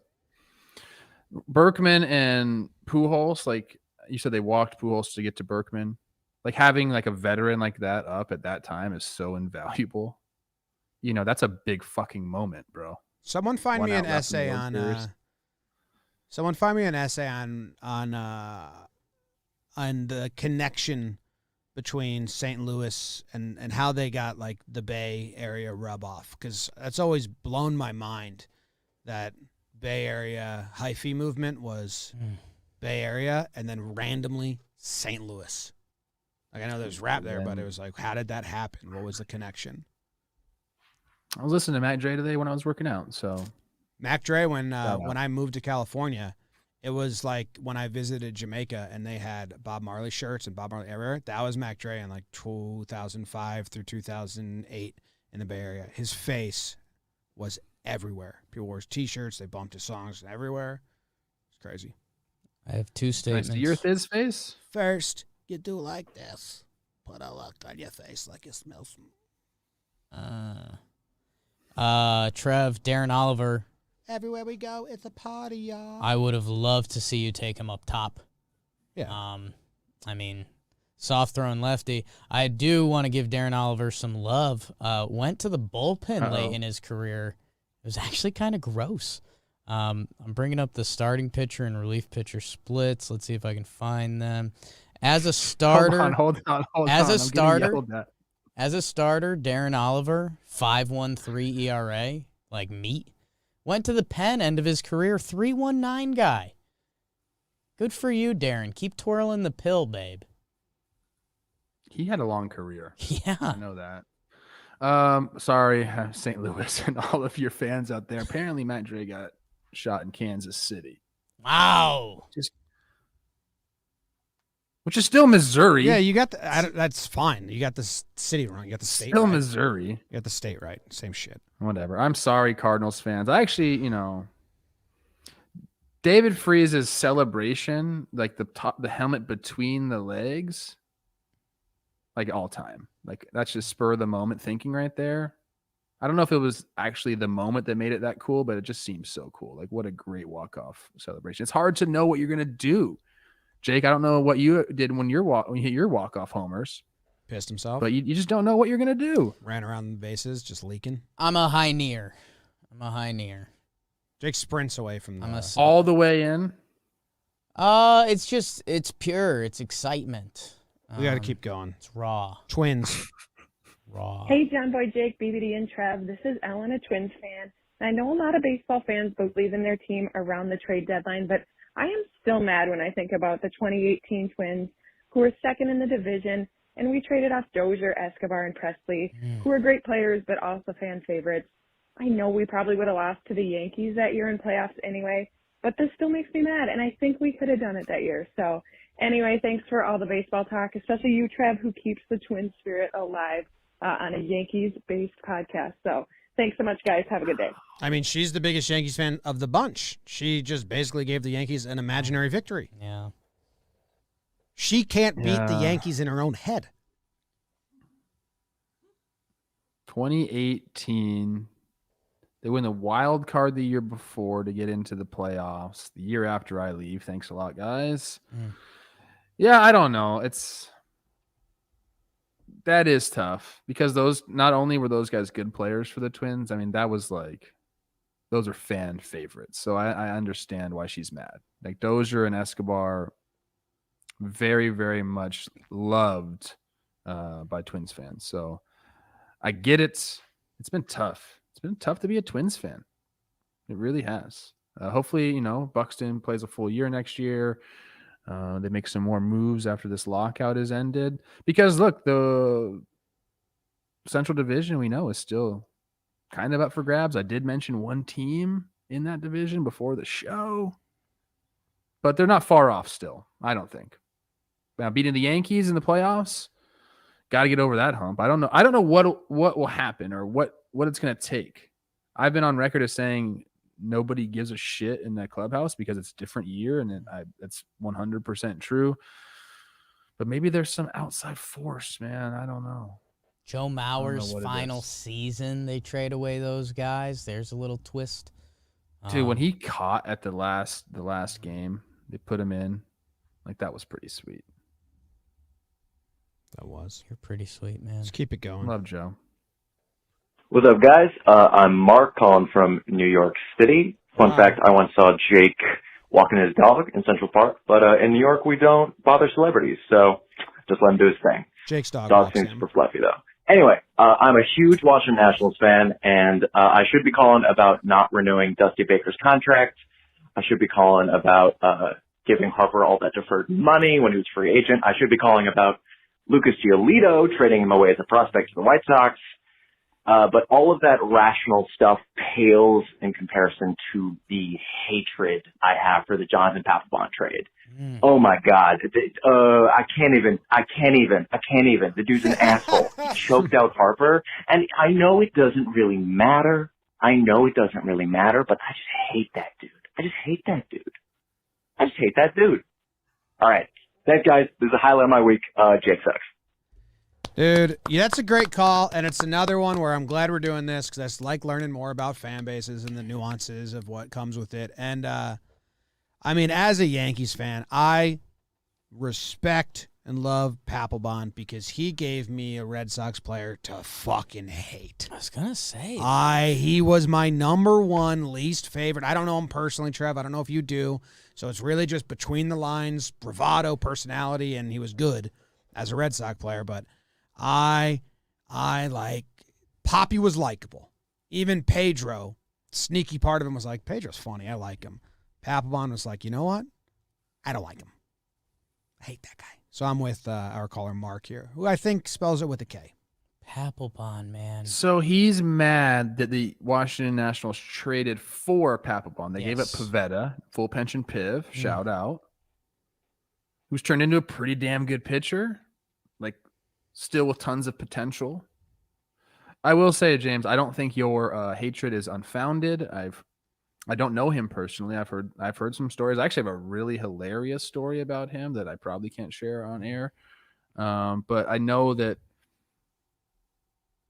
Berkman and Pujols, like you said, they walked Pujols to get to Berkman. Like having like a veteran like that up at that time is so invaluable. That's a big fucking moment, bro. Someone find me an essay on the connection between St. Louis and how they got like the Bay Area rub off, because that's always blown my mind that Bay Area hyphy movement was Bay Area and then randomly St. Louis. Like I know there's rap there, but it was like, how did that happen? What was the connection? I was listening to Mac Dre today when I was working out. So Mac Dre, when I moved to California, it was like when I visited Jamaica and they had Bob Marley shirts and Bob Marley everywhere. That was Mac Dre in like 2005 through 2008 in the Bay Area. His face was everywhere. People wore his T-shirts. They bumped his songs everywhere. It's crazy. I have 2 statements. Nice to hear his face. First, you do like this. Put a look on your face like you smell some. Trev, Darren Oliver. Everywhere we go, it's a party, y'all. I would have loved to see you take him up top. Yeah. I mean, soft throwing lefty. I do want to give Darren Oliver some love. Went to the bullpen late in his career. It was actually kind of gross. I'm bringing up the starting pitcher and relief pitcher splits. Let's see if I can find them. As a starter, hold on. As a starter, Darren Oliver, 5.13 ERA, like meat. Went to the pen end of his career, 3.19 guy. Good for you, Darren. Keep twirling the pill, babe. He had a long career. Yeah. I know that. Sorry, St. Louis and all of your fans out there. Apparently, Matt Dre got shot in Kansas City. Wow. Which is still Missouri. Yeah, you got that's fine. You got the city wrong. You got the state still right. Missouri. You got the state right. Same shit. Whatever. I'm sorry, Cardinals fans. I actually, David Freeze's celebration, like the helmet between the legs, like all time. Like that's just spur of the moment thinking right there. I don't know if it was actually the moment that made it that cool, but it just seems so cool. Like what a great walk-off celebration. It's hard to know what you're going to do. Jake, I don't know what you did when you hit your walk-off homers. Pissed himself. But you just don't know what you're going to do. Ran around the bases, just leaking. I'm a high near. Jake sprints away from all the way in. It's pure. It's excitement. We got to keep going. It's raw. Twins. Raw. Hey, John Boy, Jake, BBD, and Trev. This is Ellen, a Twins fan. And I know a lot of baseball fans believe in their team around the trade deadline, but I am still mad when I think about the 2018 Twins, who were second in the division, and we traded off Dozier, Escobar, and Presley, who are great players but also fan favorites. I know we probably would have lost to the Yankees that year in playoffs anyway, but this still makes me mad, and I think we could have done it that year. So anyway, thanks for all the baseball talk, especially you, Trev, who keeps the Twins spirit alive on a Yankees-based podcast. So thanks so much, guys. Have a good day. I mean, she's the biggest Yankees fan of the bunch. She just basically gave the Yankees an imaginary victory. Yeah. She can't beat the Yankees in her own head. 2018, they win the wild card the year before to get into the playoffs. The year after I leave. Thanks a lot, guys. Yeah, I don't know. That is tough because those not only were those guys good players for the Twins. I mean, that was like those are fan favorites. So I understand why she's mad. Like Dozier and Escobar, very, very much loved by Twins fans. So I get it. It's been tough. It's been tough to be a Twins fan. It really has. Hopefully, Buxton plays a full year next year. They make some more moves after this lockout is ended. Because, look, the Central Division we know is still kind of up for grabs. I did mention one team in that division before the show. But they're not far off still, I don't think. Now, beating the Yankees in the playoffs, got to get over that hump. I don't know what will happen or what it's going to take. I've been on record as saying nobody gives a shit in that clubhouse because it's a different year, and that's 100% true. But maybe there's some outside force, man. I don't know. Joe Mauer's final season, they trade away those guys. There's a little twist. Dude, when he caught at the last game, they put him in. Like, that was pretty sweet. That was. You're pretty sweet, man. Let's keep it going. Love Joe. What's up, guys? I'm Mark calling from New York City. Fun fact, I once saw Jake walking his dog in Central Park, but in New York, we don't bother celebrities, so just let him do his thing. Jake's dog. Dog seems super fluffy, though. Anyway, I'm a huge Washington Nationals fan, and I should be calling about not renewing Dusty Baker's contract. I should be calling about giving Harper all that deferred money when he was free agent. I should be calling about Lucas Giolito trading him away as a prospect to the White Sox. But all of that rational stuff pales in comparison to the hatred I have for the Jonathan Papelbon trade. Oh my God. I can't even. The dude's an asshole. He choked out Harper. And I know it doesn't really matter. But I just hate that dude. All right. Thanks, guys. This is a highlight of my week. Jake sucks. Dude, yeah, that's a great call, and it's another one where I'm glad we're doing this because I just like learning more about fan bases and the nuances of what comes with it. And, I mean, as a Yankees fan, I respect and love Papelbon because he gave me a Red Sox player to fucking hate. I was going to say. He was my number one least favorite. I don't know him personally, Trev. I don't know if you do. So it's really just between the lines, bravado, personality, and he was good as a Red Sox player. But I like, Poppy was likable. Even Pedro, sneaky part of him was like, Pedro's funny. I like him. Papelbon was like, you know what? I don't like him. I hate that guy. So I'm with our caller Mark here, who I think spells it with a K. Papelbon, man. So he's mad that the Washington Nationals traded for Papelbon. They gave up Pavetta, full pension Piv, shout out, who's turned into a pretty damn good pitcher, like still with tons of potential. I will say, James, I don't think your hatred is unfounded. I don't know him personally. I've heard some stories. I actually have a really hilarious story about him that I probably can't share on air. But I know that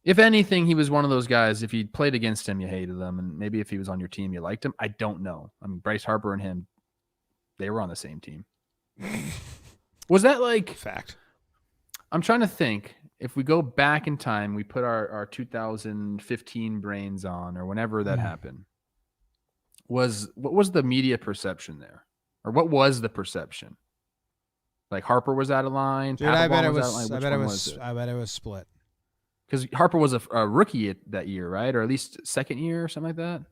if anything, he was one of those guys, if you played against him, you hated him. And maybe if he was on your team, you liked him. I don't know. I mean, Bryce Harper and him, they were on the same team. Was that like... Fact. I'm trying to think. If we go back in time, we put our 2015 brains on or whenever that happened. What was the media perception there? Or what was the perception? Like Harper was out of line? Dude, I bet it was split. Because Harper was a rookie that year, right? Or at least second year or something like that?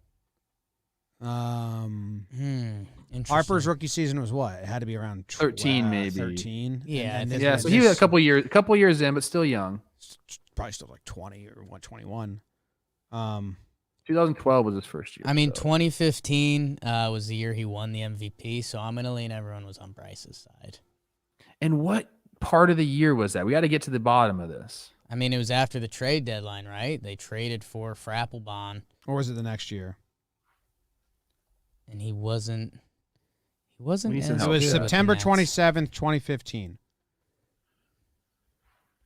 Harper's rookie season was what? It had to be around 13, maybe. 13. Yeah, so he was a couple years in, but still young. Probably still like 20 or 21. 2012 was his first year. I mean, 2015 was the year he won the MVP, so I'm going to lean everyone was on Bryce's side. And what part of the year was that? We got to get to the bottom of this. I mean, it was after the trade deadline, right? They traded for Frappelbon. Or was it the next year? And he wasn't. It was September 27th, 2015.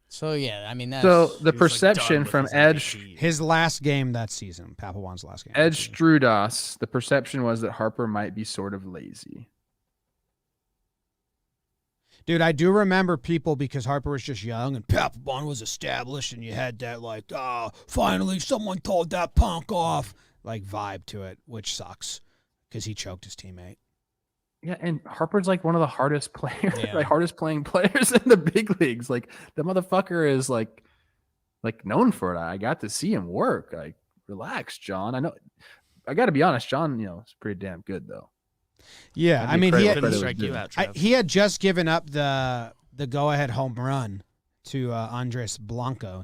So, yeah, I mean, that's... So, the perception from Edge... His last game that season, Papelbon's last game. Edge Strudas, the perception was that Harper might be sort of lazy. Dude, I do remember people because Harper was just young and Papelbon was established and you had that like, finally someone told that punk off, like vibe to it, which sucks because he choked his teammate. Yeah, and Harper's like one of the hardest players, like hardest playing players in the big leagues. Like the motherfucker is like known for it. I got to see him work. Like, relax, John. I know. I got to be honest, John. Is pretty damn good though. Yeah, I mean, he had just given up the go-ahead home run to Andres Blanco,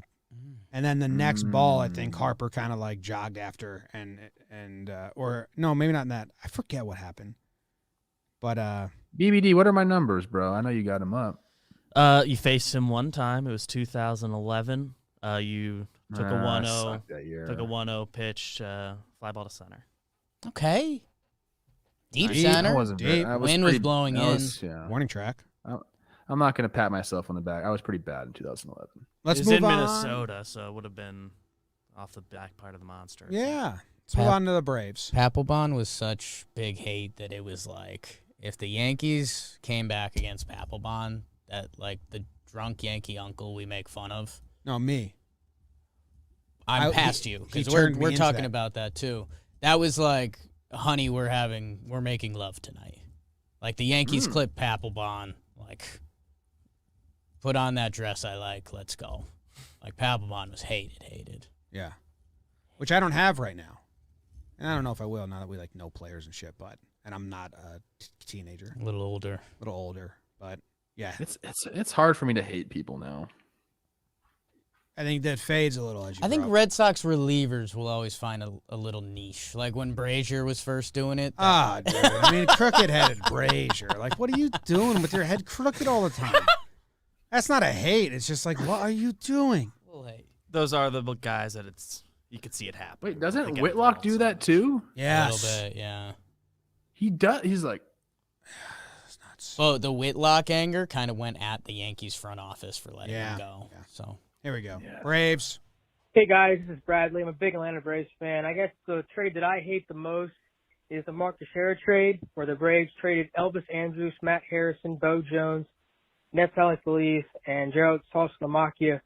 and then the next ball, I think Harper kind of like jogged after, and or no, maybe not in that. I forget what happened. But BBD, what are my numbers, bro? I know you got them up. You faced him one time. It was 2011. You took a 1-0. Took a 1-0 pitch, fly ball to center. Okay. Deep center. Wind was blowing in. Warning track. I'm not going to pat myself on the back. I was pretty bad in 2011. Let's move on. in Minnesota, so it would have been off the back part of the monster. Yeah. Let's move on to the Braves. Papelbon was such big hate that it was like if the Yankees came back against Papelbon, that like the drunk Yankee uncle we make fun of. No, me. I'm past you because we're talking about that too. That was like, honey, we're making love tonight. Like the Yankees clip Papelbon, like put on that dress I like, let's go. Like Papelbon was hated. Yeah. Which I don't have right now. And I don't know if I will now that we like know players and shit, and I'm not a teenager. A little older, but yeah. It's hard for me to hate people now. I think that fades a little as you I think grow. Red Sox relievers will always find a little niche. Like when Brazier was first doing it. Dude. I mean, crooked-headed Brazier. Like, what are you doing with your head crooked all the time? That's not a hate. It's just like, what are you doing? Those are the guys that you could see it happen. Wait, doesn't Whitlock do that too? Yes. A little bit, yeah. He does. He's like, nuts. Well, the Whitlock anger kind of went at the Yankees front office for letting him go. Yeah. So here we go. Yeah. Braves. Hey guys, this is Bradley. I'm a big Atlanta Braves fan. I guess the trade that I hate the most is the Mark Teixeira trade, where the Braves traded Elvis Andruw, Matt Harrison, Bo Jones, Neftali Feliz, and Gerald Salsamakia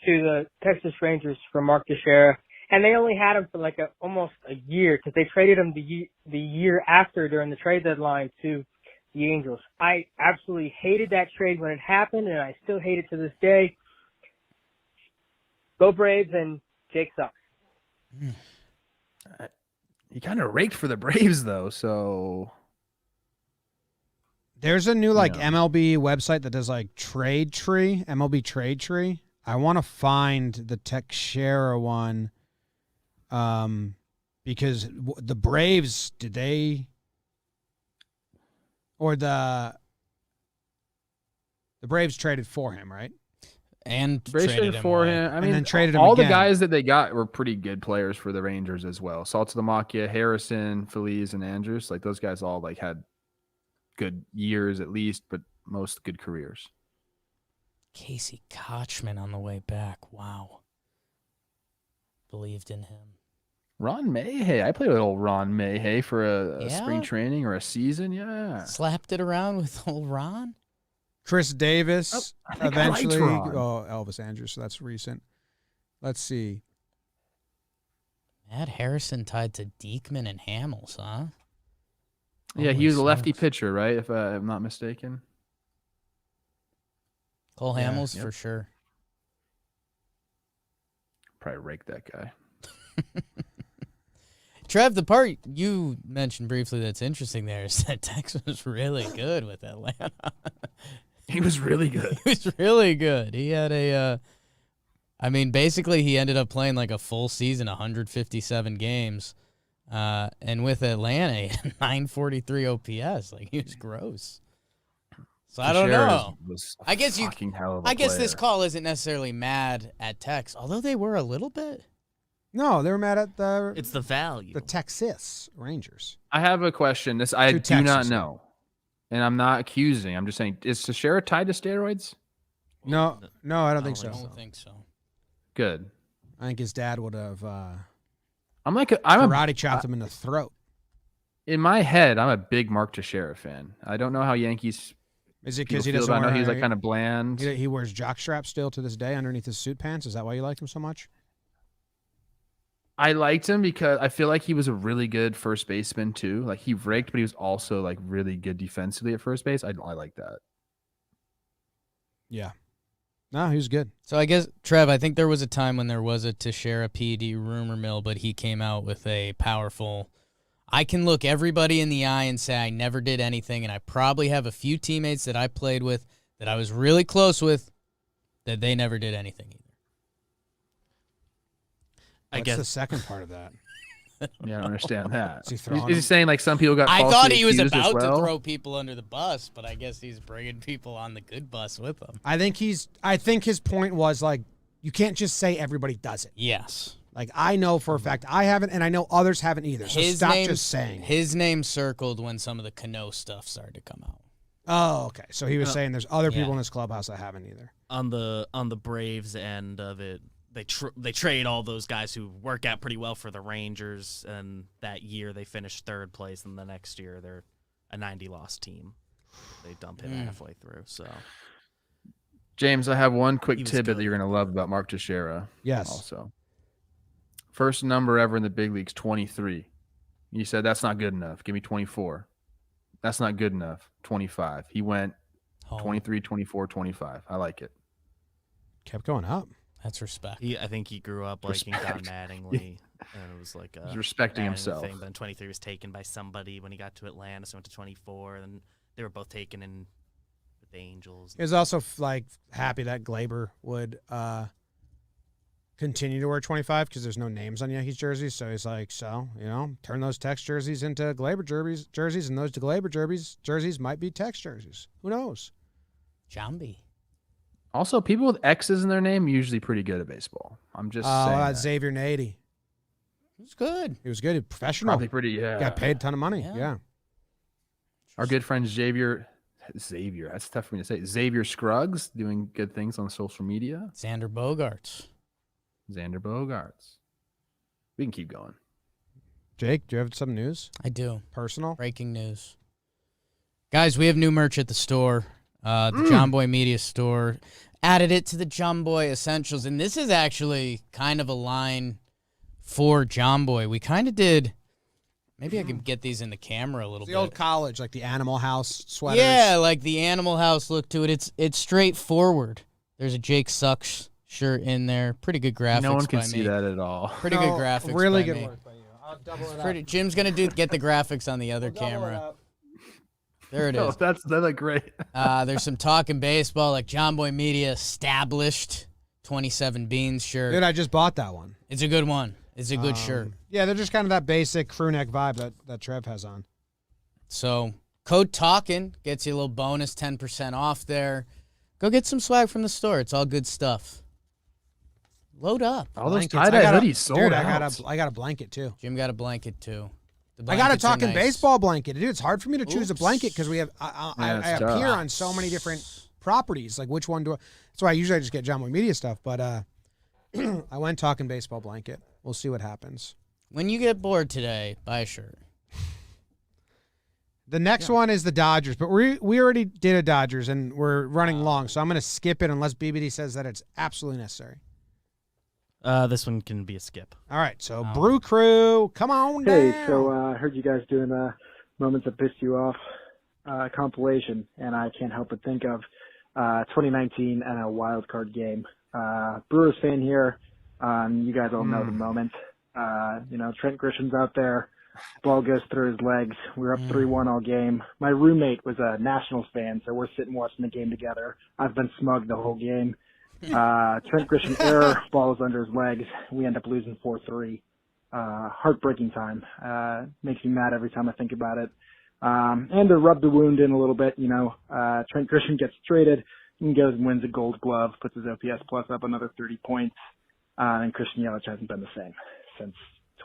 to the Texas Rangers for Mark Teixeira. And they only had him for like almost a year because they traded him the year after during the trade deadline to the Angels. I absolutely hated that trade when it happened, and I still hate it to this day. Go Braves, and Jake sucks. He kind of raked for the Braves, though, so... There's a new, MLB website that does, trade tree, MLB trade tree. I want to find the Teixeira one because the Braves, did they... Or the Braves traded for him, right? And traded for him. I mean, and then traded him all again. The guys that they got were pretty good players for the Rangers as well. Salsamakia, Harrison, Feliz, and Andrews. Those guys all had good years at least, but most good careers. Casey Kochman on the way back. Wow. Believed in him. Ron Mayhay. I played with old Ron Mayhay for a spring training or a season. Yeah. Slapped it around with old Ron. Chris Davis eventually. Elvis Andrews, so that's recent. Let's see. Matt Harrison tied to Diekman and Hamels, huh? Yeah, he was a lefty pitcher, right? If I'm not mistaken. Cole Hamels for sure. Probably rake that guy. Trev, the part you mentioned briefly that's interesting there is that Tex was really good with Atlanta. He was really good. He was really good. He had basically he ended up playing a full season, 157 games. And with Atlanta, he had 943 OPS. He was gross. So I don't know. I guess this call isn't necessarily mad at Tex, although they were a little bit. No, they were mad at It's the value. The Texas Rangers. I have a question. I do not know. And I'm not accusing. I'm just saying, is Teixeira tied to steroids? No, I don't think so. I don't think so. Good. I think his dad would have karate chopped him in the throat. In my head, I'm a big Mark Teixeira fan. I don't know how Yankees. Is it because he doesn't? I know he's kind of bland. He wears jockstraps still to this day underneath his suit pants. Is that why you liked him so much? I liked him because I feel like he was a really good first baseman too. He raked, but he was also really good defensively at first base. I like that. Yeah. No, he was good. So I guess, Trev, I think there was a time when there was a Teixeira PD rumor mill, but he came out with a powerful, I can look everybody in the eye and say I never did anything, and I probably have a few teammates that I played with that I was really close with that they never did anything either. What's the second part of that? Yeah, I don't understand that. Is he saying some people got I thought he was accused about as well? to throw people under the bus, but I guess he's bringing people on the good bus with him. I think his point was you can't just say everybody does it. Yes. I know for a fact I haven't, and I know others haven't either. So stop just saying it. His name circled when some of the Cano stuff started to come out. Oh, okay. So he was saying there's other people in this clubhouse that haven't either. On the Braves end of it, they trade all those guys who work out pretty well for the Rangers, and that year they finished third place, and the next year they're a 90-loss team. They dump him halfway through. So, James, I have one quick tidbit that you're going to love about Mark Teixeira. Yes. Also, first number ever in the big leagues, 23. You said that's not good enough. Give me 24. That's not good enough. 25. He went 23, 24, 25. I like it. Kept going up. That's respect. I think he grew up liking Don Mattingly, and it was he's respecting himself. Thing. Then 23 was taken by somebody when he got to Atlanta, so went to 24, and they were both taken in with the Angels. He was also happy that Glaber would continue to wear 25 because there's no names on Yankees jerseys. So he's turn those Tex jerseys into Glaber jerseys, and those to Glaber jerseys might be Tex jerseys. Who knows? Jambi. Also, people with X's in their name usually pretty good at baseball. I'm just saying. Xavier Nady. He was good. He was good. Professional. Probably pretty, yeah. Got paid a ton of money. Yeah. Our good friend Xavier Xavier. That's tough for me to say. Xavier Scruggs doing good things on social media. Xander Bogaerts. We can keep going. Jake, do you have some news? I do. Personal? Breaking news. Guys, we have new merch at the store. The JOMBOY Media Store. Added it to the JOMBOY Essentials. And this is actually kind of a line for JOMBOY. We kind of did... Maybe I can get these in the camera a little bit. The old college, like the Animal House sweaters. Yeah, like the Animal House look to it. It's straightforward. There's a Jake Sucks shirt in there. Pretty good graphics. No one can by see me. that at all. Pretty good graphics. Really by good me. work by you. I'll double it up. Jim's gonna get the graphics on the other camera. There it is. That look great. There's some talking baseball, like JOMBOY Media established 27 Beans shirt. Dude, I just bought that one. It's a good one. It's a good shirt. Yeah, they're just kind of that basic crew neck vibe that Trev has on. So code Talkin gets you a little bonus 10% off there. Go get some swag from the store. It's all good stuff. Load up. All those Blankets. tie-dye hoodies sold Dude, out. I got a blanket too. Jim got a blanket too. The I got a blankets are talking nice. baseball blanket. Dude, it's hard for me to choose a blanket because we have I it's tough. appear on so many different properties. Like which one do I? That's why I usually just get JOMBOY Media stuff. But I went talking baseball blanket. We'll see what happens. When you get bored today, buy a shirt. The next one is the Dodgers, but we already did a Dodgers and we're running long, so I'm going to skip it unless BBD says that it's absolutely necessary. This one can be a skip. All right, so Brew Crew, come on down. Hey, so I heard you guys doing Moments That Pissed You Off compilation, and I can't help but think of 2019 and a wild card game. Brewers fan here. You guys all know the moment. Trent Grisham's out there. Ball goes through his legs. We're up 3-1 all game. My roommate was a Nationals fan, so we're sitting watching the game together. I've been smug the whole game. Trent Grisham error, ball is under his legs. We end up losing 4-3. Heartbreaking time. Makes me mad every time I think about it. And to rub the wound in a little bit, Trent Grisham gets traded and goes and wins a Gold Glove, puts his OPS plus up another 30 points. And Christian Yelich hasn't been the same since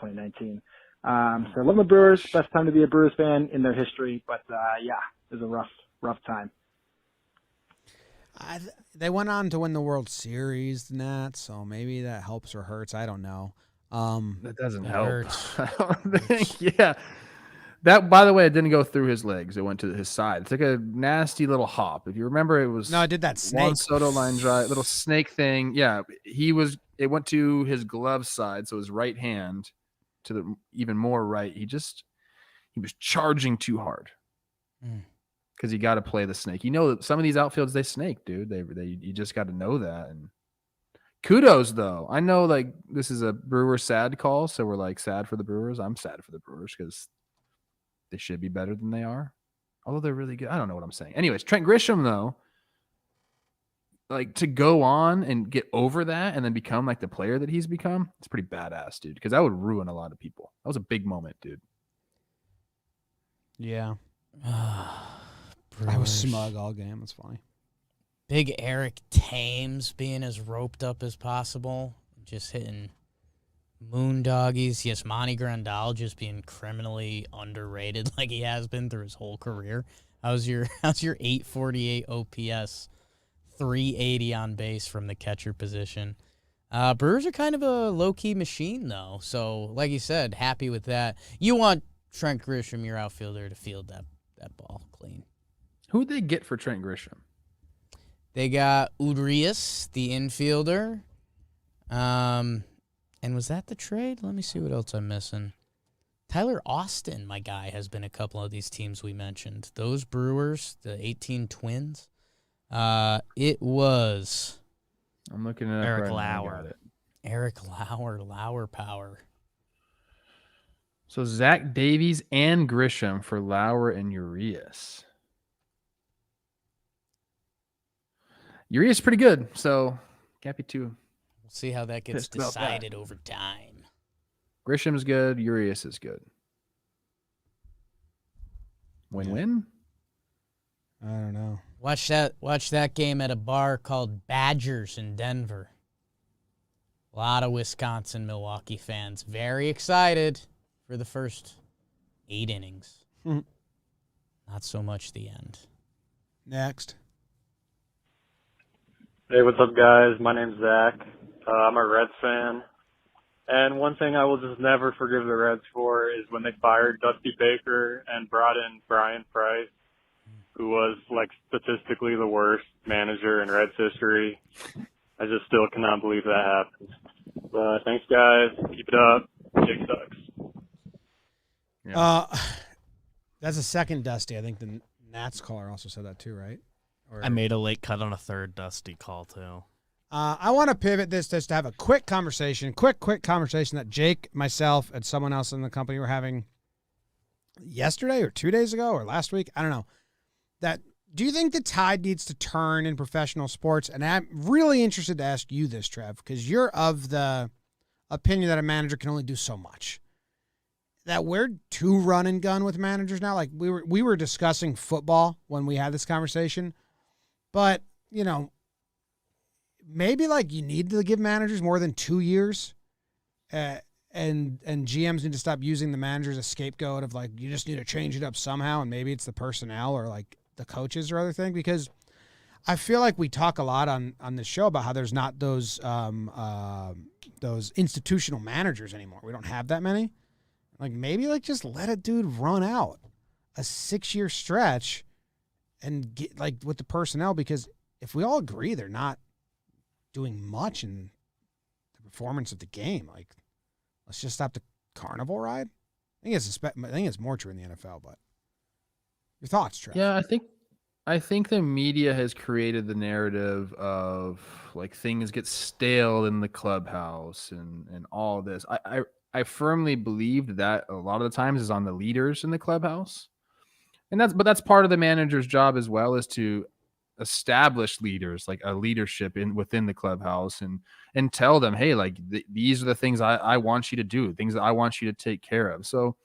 2019. So I love my Brewers. Best time to be a Brewers fan in their history. But, it was a rough time. They went on to win the World Series, Nat, so maybe that helps or hurts. I don't know. That doesn't help. Hurts. I don't think. Yeah. That, by the way, it didn't go through his legs. It went to his side. It took a nasty little hop. If you remember, it was No, I did that snake. Juan Soto line drive, little snake thing. Yeah, it went to his glove side, so his right hand to the even more right. He was charging too hard because you got to play the snake. Some of these outfields they snake, dude. You just got to know that. And kudos though. I know like this is a Brewer sad call, so we're like sad for the Brewers. I'm sad for the Brewers because they should be better than they are. Although they're really good. I don't know what I'm saying. Anyways, Trent Grisham, though, like to go on and get over that and then become like the player that he's become, it's pretty badass, dude. Because that would ruin a lot of people. That was a big moment, dude. Yeah. I was smug all game. It's funny. Big Eric Thames being as roped up as possible. Just hitting moondoggies. Yes, Monty Grandal just being criminally underrated like he has been through his whole career. How's your 848 OPS, 380 on base from the catcher position? Brewers are kind of a low-key machine, though. So, like you said, happy with that. You want Trent Grisham, your outfielder, to field that ball clean. Who'd they get for Trent Grisham? They got Urias, the infielder. And was that the trade? Let me see what else I'm missing. Tyler Austin, my guy, has been a couple of these teams we mentioned. Those Brewers, the 18 Twins. It was... I'm looking at Eric right Lauer. Now. I got it. Eric Lauer power. So Zach Davies and Grisham for Lauer and Urias. Urias is pretty good, so can't be too... We'll see how that gets decided over time. Grisham's good. Urias is good. Win-win? I don't know. Watch that game at a bar called Badgers in Denver. A lot of Wisconsin, Milwaukee fans. Very excited for the first 8 innings. Not so much the end. Next. Hey, what's up, guys? My name's Zach. I'm a Reds fan. And one thing I will just never forgive the Reds for is when they fired Dusty Baker and brought in Brian Price, who was, like, statistically the worst manager in Reds history. I just still cannot believe that happened. But thanks, guys. Keep it up. Jake sucks. Yeah. That's a second Dusty. I think the Nats caller also said that too, right? Or, I made a late cut on a third Dusty call, too. I want to pivot this just to have a quick conversation that Jake, myself, and someone else in the company were having yesterday or 2 days ago or last week. I don't know. Do you think the tide needs to turn in professional sports? And I'm really interested to ask you this, Trev, because you're of the opinion that a manager can only do so much. That we're too run and gun with managers now. Like we were discussing football when we had this conversation, but you know, maybe like you need to give managers more than 2 years, and GMs need to stop using the manager as a scapegoat of like you just need to change it up somehow, and maybe it's the personnel or like the coaches or other thing, because I feel like we talk a lot on this show about how there's not those institutional managers anymore. We don't have that many. Like maybe like just let a dude run out a 6-year stretch and get like with the personnel, because if we all agree they're not doing much in the performance of the game, like let's just stop the carnival ride. I think it's more true in the NFL, but your thoughts, Trev? Yeah, I think the media has created the narrative of like things get stale in the clubhouse and all this. I firmly believe that a lot of the times is on the leaders in the clubhouse. And that's part of the manager's job as well, is to establish leaders, like a leadership within the clubhouse, and tell them, hey, like these are the things I want you to do, things that I want you to take care of. So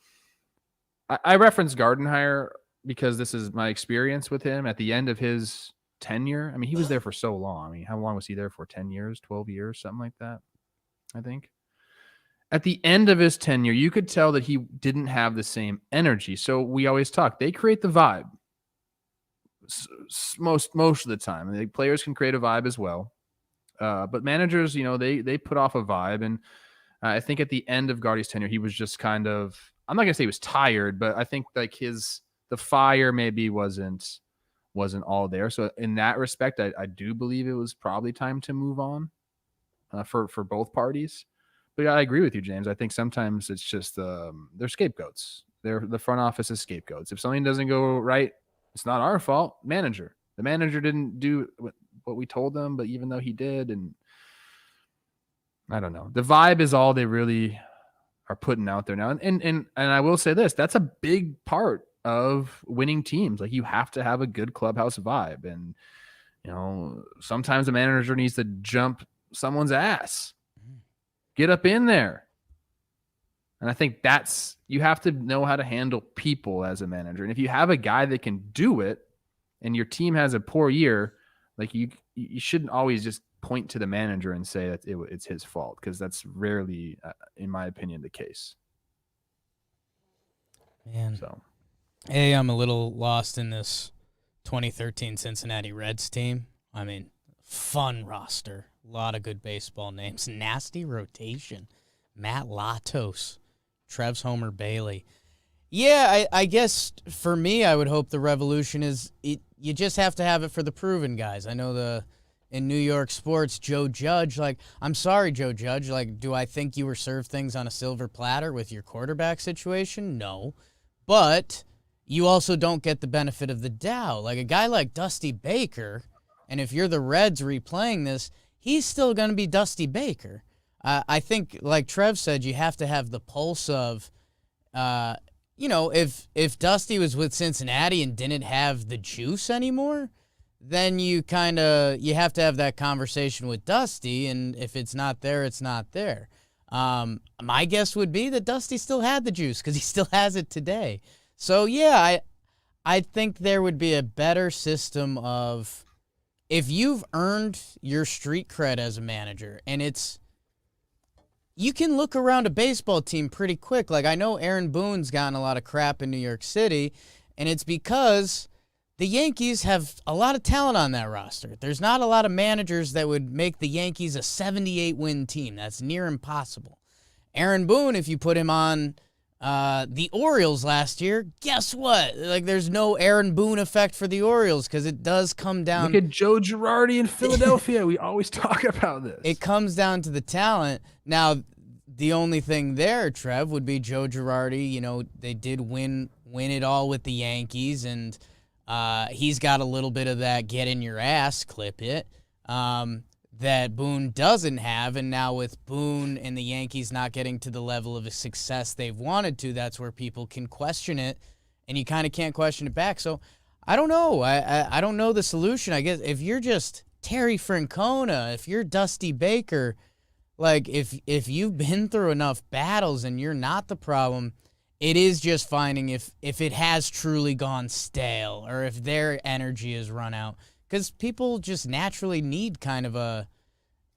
I reference Gardenhire because this is my experience with him at the end of his tenure. I mean, he was there for so long. I mean, how long was he there for? 10 years, 12 years, something like that, I think. At the end of his tenure, you could tell that he didn't have the same energy. So we always talk, they create the vibe most of the time. And the players can create a vibe as well. But managers, you know, they put off a vibe. And I think at the end of Gardy's tenure, he was just kind of, I'm not going to say he was tired, but I think like the fire maybe wasn't all there. So in that respect, I do believe it was probably time to move on for both parties. But yeah, I agree with you, James. I think sometimes it's just they're scapegoats. The front office is scapegoats. If something doesn't go right, it's not our fault. The manager didn't do what we told them, but even though he did, and I don't know. The vibe is all they really are putting out there now. And I will say this, that's a big part of winning teams. Like you have to have a good clubhouse vibe. And, you know, sometimes a manager needs to jump someone's ass. Get up in there. And I think you have to know how to handle people as a manager. And if you have a guy that can do it and your team has a poor year, like you shouldn't always just point to the manager and say that it's his fault, because that's rarely, in my opinion, the case. Man. So, hey, I'm a little lost in this 2013 Cincinnati Reds team. I mean, fun roster. A lot of good baseball names. Nasty rotation. Matt Latos. Trev's Homer Bailey. Yeah, I guess for me, I would hope the revolution is you just have to have it for the proven guys. I know in New York sports, Joe Judge, like, I'm sorry, Joe Judge, like, do I think you were served things on a silver platter with your quarterback situation? No. But you also don't get the benefit of the doubt. Like a guy like Dusty Baker, and if you're the Reds replaying this, he's still going to be Dusty Baker. I think, like Trev said, you have to have the pulse of, if Dusty was with Cincinnati and didn't have the juice anymore, then you have to have that conversation with Dusty, and if it's not there, it's not there. My guess would be that Dusty still had the juice because he still has it today. So, yeah, I think there would be a better system of, if you've earned your street cred as a manager, and you can look around a baseball team pretty quick. Like, I know Aaron Boone's gotten a lot of crap in New York City, and it's because the Yankees have a lot of talent on that roster. There's not a lot of managers that would make the Yankees a 78-win team. That's near impossible. Aaron Boone, if you put him on the Orioles last year, guess what? Like, there's no Aaron Boone effect for the Orioles because it does come down. Look at Joe Girardi in Philadelphia. We always talk about this. It comes down to the talent. Now, the only thing there, Trev, would be Joe Girardi. You know, they did win it all with the Yankees, and he's got a little bit of that get in your ass, clip it, that Boone doesn't have. And now with Boone and the Yankees not getting to the level of success they've wanted to, that's where people can question it, and you kind of can't question it back. So I don't know. I don't know the solution. I guess if you're just Terry Francona, if you're Dusty Baker, like if you've been through enough battles and you're not the problem, it is just finding if it has truly gone stale or if their energy has run out. Because people just naturally need kind of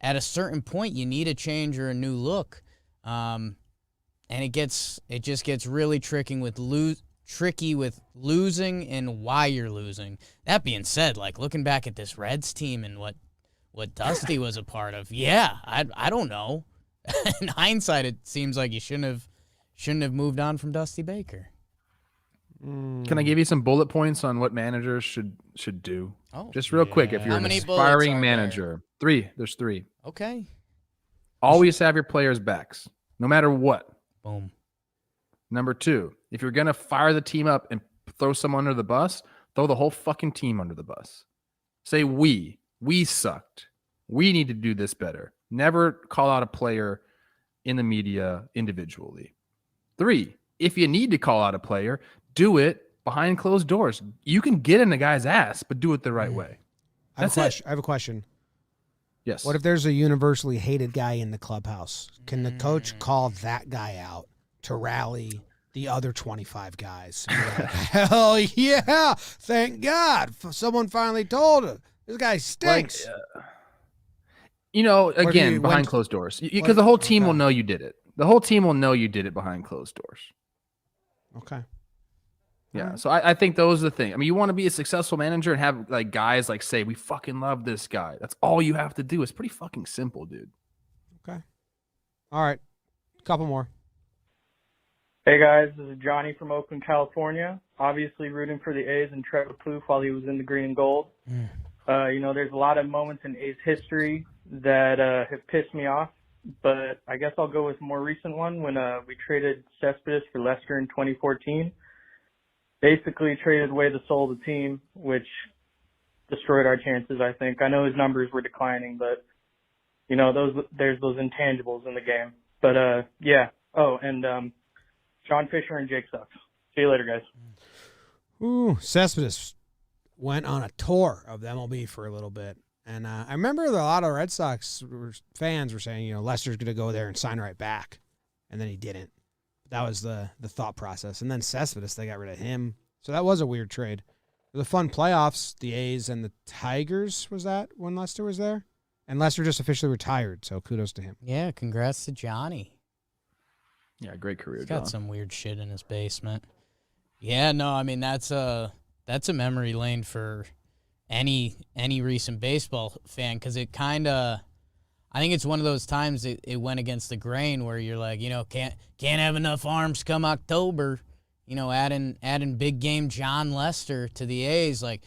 at a certain point, you need a change or a new look. And it just gets really tricky with losing and why you're losing. That being said, like looking back at this Reds team and what Dusty was a part of, yeah, I don't know. In hindsight, it seems like you shouldn't have moved on from Dusty Baker. Can I give you some bullet points on what managers should do? Oh, just real quick. If you're an aspiring manager, there's three. Okay. Always have your players' backs, no matter what. Boom. Number 2, if you're gonna fire the team up and throw someone under the bus, throw the whole fucking team under the bus. Say we sucked. We need to do this better. Never call out a player in the media individually. 3, if you need to call out a player, do it behind closed doors. You can get in the guy's ass, but do it the right way. I have a question. Yes. What if there's a universally hated guy in the clubhouse? Can the coach call that guy out to rally the other 25 guys? Like, hell yeah! Thank God someone finally told him this guy stinks. Like, again, behind closed doors, because the whole team will know you did it. The whole team will know you did it behind closed doors. Okay. Yeah, so I think those are the thing. I mean, you want to be a successful manager and have like guys like say, we fucking love this guy. That's all you have to do. It's pretty fucking simple, dude. Okay. All right. Couple more. Hey guys, this is Johnny from Oakland, California. Obviously rooting for the A's and Trevor Plouffe while he was in the green and gold. There's a lot of moments in A's history that have pissed me off, but I guess I'll go with a more recent one when we traded Cespedes for Lester in 2014. Basically traded away the soul of the team, which destroyed our chances, I think. I know his numbers were declining, but, there's those intangibles in the game. But, yeah. Oh, and Sean Fisher and Jake sucks. See you later, guys. Ooh, Cespedes went on a tour of the MLB for a little bit. And I remember that a lot of Red Sox fans were saying, Lester's going to go there and sign right back. And then he didn't. That was the thought process. And then Cespedes, they got rid of him. So that was a weird trade. It was a fun playoffs, the A's and the Tigers, was that when Lester was there? And Lester just officially retired, so kudos to him. Yeah, congrats to Johnny. Yeah, great career, He's got some weird shit in his basement. Yeah, no, I mean, that's a memory lane for any recent baseball fan, because it kind of, I think it's one of those times it went against the grain where you're like, can't have enough arms come October. Adding big game John Lester to the A's, like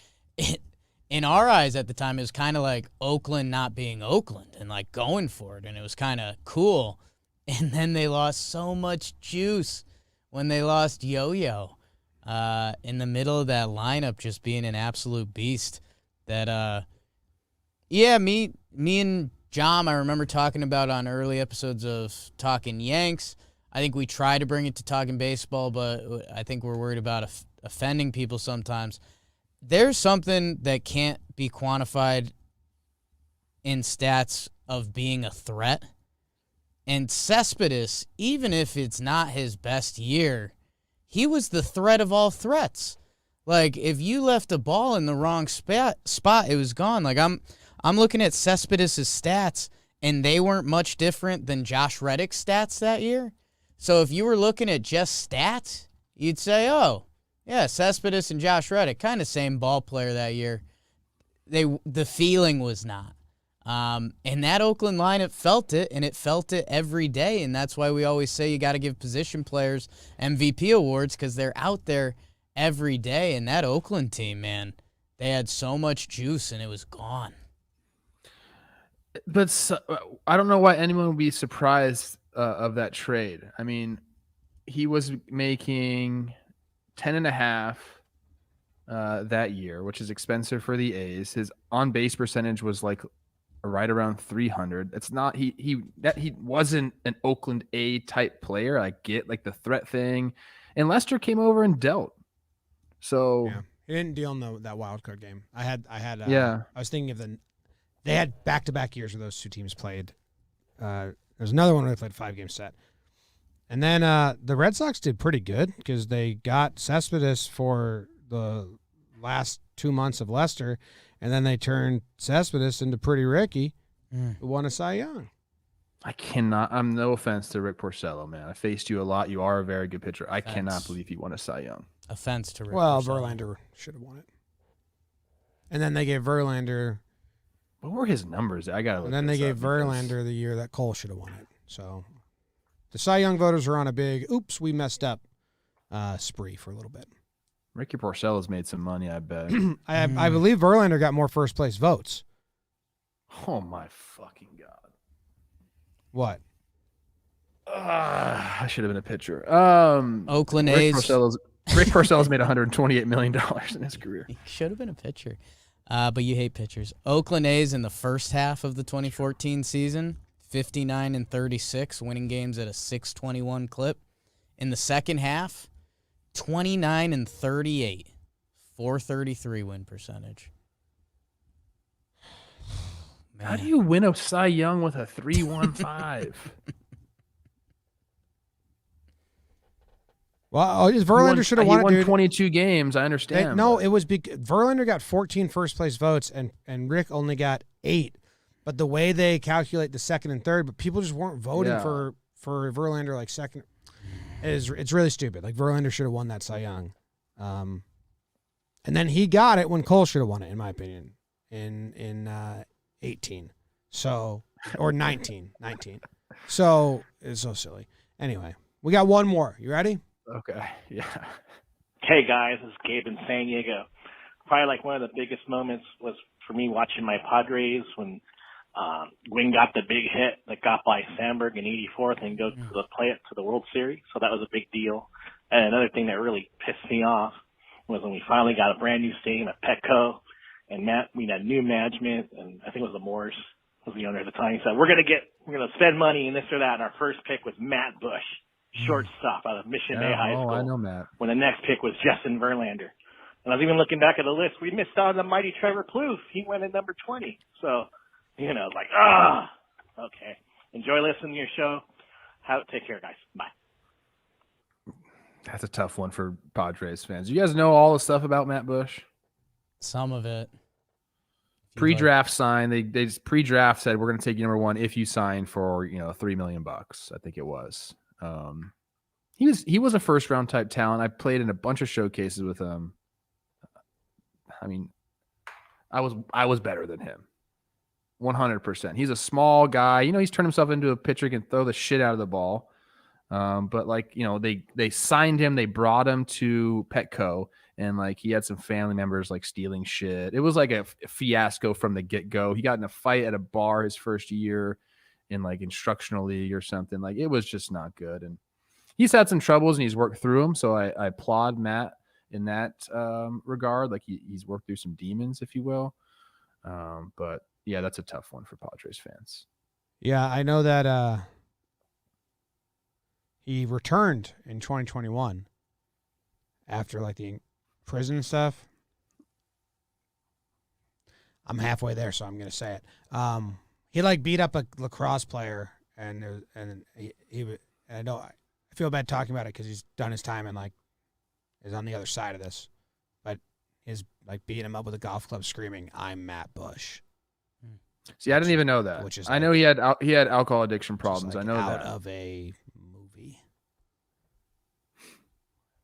in our eyes at the time, it was kind of like Oakland not being Oakland and like going for it, and it was kind of cool. And then they lost so much juice when they lost Yo-Yo in the middle of that lineup, just being an absolute beast. That me and John, I remember talking about on early episodes of Talkin' Yanks. I think we try to bring it to Talkin' Baseball, but I think we're worried about offending people sometimes. There's something that can't be quantified in stats of being a threat. And Cespedes, even if it's not his best year, he was the threat of all threats. Like, if you left a ball in the wrong spot, it was gone. Like, I'm looking at Cespedes' stats, and they weren't much different than Josh Reddick's stats that year. So if you were looking at just stats, you'd say, oh, Yeah, Cespedes and Josh Reddick, kind of same ball player that year. The feeling was not. And that Oakland lineup felt it, and it felt it every day, and that's why we always say you got to give position players MVP awards because they're out there every day. And that Oakland team, man, they had so much juice, and it was gone. But I don't know why anyone would be surprised of that trade. I mean, he was making 10.5 that year, which is expensive for the A's. His on-base percentage was like right around 300. It's not he wasn't an Oakland A type player. I get like the threat thing, and Lester came over and dealt. So yeah. He didn't deal in that wild card game. I was thinking of they had back-to-back years where those two teams played. There's another one where they played 5-game set. And then the Red Sox did pretty good because they got Cespedes for the last 2 months of Lester, and then they turned Cespedes into Pretty Ricky, who won a Cy Young. I cannot. I'm no offense to Rick Porcello, man. I faced you a lot. You are a very good pitcher. I cannot believe he won a Cy Young. Offense to Rick Well, Porcello. Verlander should have won it. And then they gave Verlander. What were his numbers? I got. And then they gave Verlander the year that Cole should have won it. So the Cy Young voters were on a big "oops, we messed up" spree for a little bit. Ricky Porcello's made some money, I bet. I believe Verlander got more first place votes. Oh my fucking god! What? I should have been a pitcher. Oakland Rick A's. Rick Porcello's made $128 million in his career. He should have been a pitcher. But you hate pitchers. Oakland A's in the first half of the 2014 season, 59-36, winning games at a 621 clip. In the second half, 29-38, 433 win percentage. Man. How do you win a Cy Young with a 3.15? Well, Verlander should have won it, He won dude. 22 games. I understand. It was Verlander got 14 first place votes, and Rick only got 8. But the way they calculate the second and third, but people just weren't voting for Verlander like second. It's really stupid. Like Verlander should have won that Cy Young, and then he got it when Cole should have won it, in my opinion, in 18. So or 19. So it's so silly. Anyway, we got one more. You ready? Okay. Yeah. Hey guys, this is Gabe in San Diego. Probably like one of the biggest moments was for me watching my Padres when Gwynn got the big hit that got by Sandberg in 84th and go to the World Series. So that was a big deal. And another thing that really pissed me off was when we finally got a brand new stadium at Petco, and we had new management, and I think it was the Moores was the owner at the time. He said, we're going to spend money and this or that. And our first pick was Matt Bush, shortstop out of Mission Bay High School. I know Matt. When the next pick was Justin Verlander. And I was even looking back at the list. We missed out on the mighty Trevor Plouffe. He went at number 20. So, okay. Enjoy listening to your show. Take care, guys. Bye. That's a tough one for Padres fans. You guys know all the stuff about Matt Bush? Some of it. Pre-draft sign. They just pre-draft said we're going to take you number 1 if you sign for $3 million. I think it was. He was a first round type talent. I played in a bunch of showcases with him. I mean, I was better than him. 100%. He's a small guy. He's turned himself into a pitcher who can throw the shit out of the ball. But they signed him, they brought him to Petco, and he had some family members stealing shit. It was like a fiasco from the get-go. He got in a fight at a bar his first year in instructional league or something. It was just not good. And he's had some troubles and he's worked through them. So I applaud Matt in that regard. He's worked through some demons, if you will. But yeah, that's a tough one for Padres fans. Yeah, I know that he returned in 2021 after the prison and stuff. I'm halfway there, so I'm going to say it. He beat up a lacrosse player, and I feel bad talking about it because he's done his time and is on the other side of this, but he's beating him up with a golf club, screaming, "I'm Matt Bush." See, I didn't even know that. I know he had alcohol addiction problems. I know out that. Of a movie.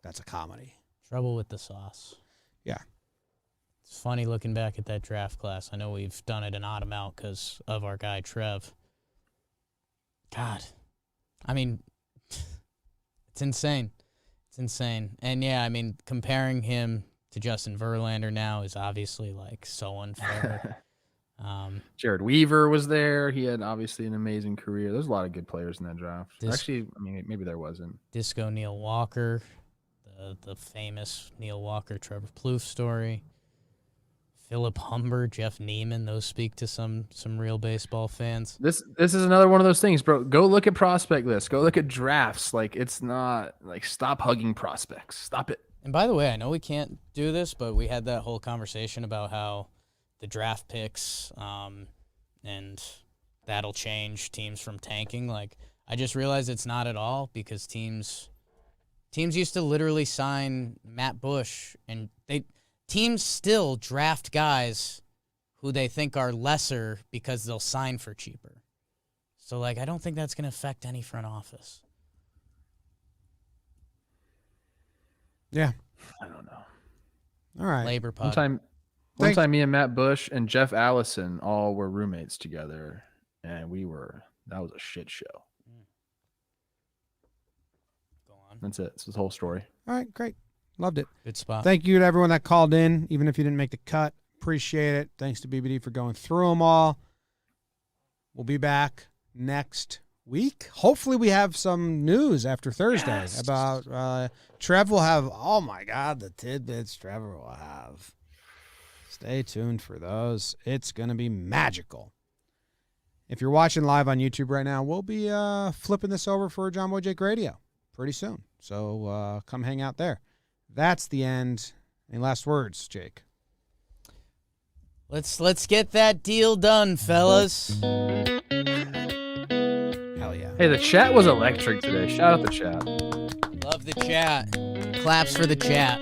That's a comedy. Trouble with the sauce. Yeah. It's funny looking back at that draft class. I know we've done it an odd amount because of our guy Trev. God. I mean, it's insane. It's insane. And yeah, I mean, comparing him to Justin Verlander now is obviously like so unfair. Jared Weaver was there. He had obviously an amazing career. There's a lot of good players in that draft. Actually, I mean, maybe there wasn't. Disco Neil Walker, the famous Neil Walker Trevor Plouffe story. Philip Humber, Jeff Neiman, those speak to some real baseball fans. This is another one of those things, bro. Go look at prospect lists. Go look at drafts. Like, it's not like, stop hugging prospects. Stop it. And by the way, I know we can't do this, but we had that whole conversation about how the draft picks and that'll change teams from tanking. Like, I just realized it's not at all, because teams used to literally sign Matt Bush, and teams still draft guys who they think are lesser because they'll sign for cheaper. So, like, I don't think that's going to affect any front office. Yeah. I don't know. All right. Labor pod. One time me and Matt Bush and Jeff Allison all were roommates together, and that was a shit show. Go on. That's it. It's the whole story. All right, great. Loved it. Good spot. Thank you to everyone that called in, even if you didn't make the cut. Appreciate it. Thanks to BBD for going through them all. We'll be back next week. Hopefully we have some news after Thursday about Trev will have, oh my God, the tidbits Trevor will have. Stay tuned for those. It's going to be magical. If you're watching live on YouTube right now, we'll be flipping this over for JOMBOY Jake Radio pretty soon. So come hang out there. That's the end. Any last words, Jake? Let's get that deal done, fellas. Hell yeah. Hey, the chat was electric today. Shout out the chat. Love the chat. Claps for the chat.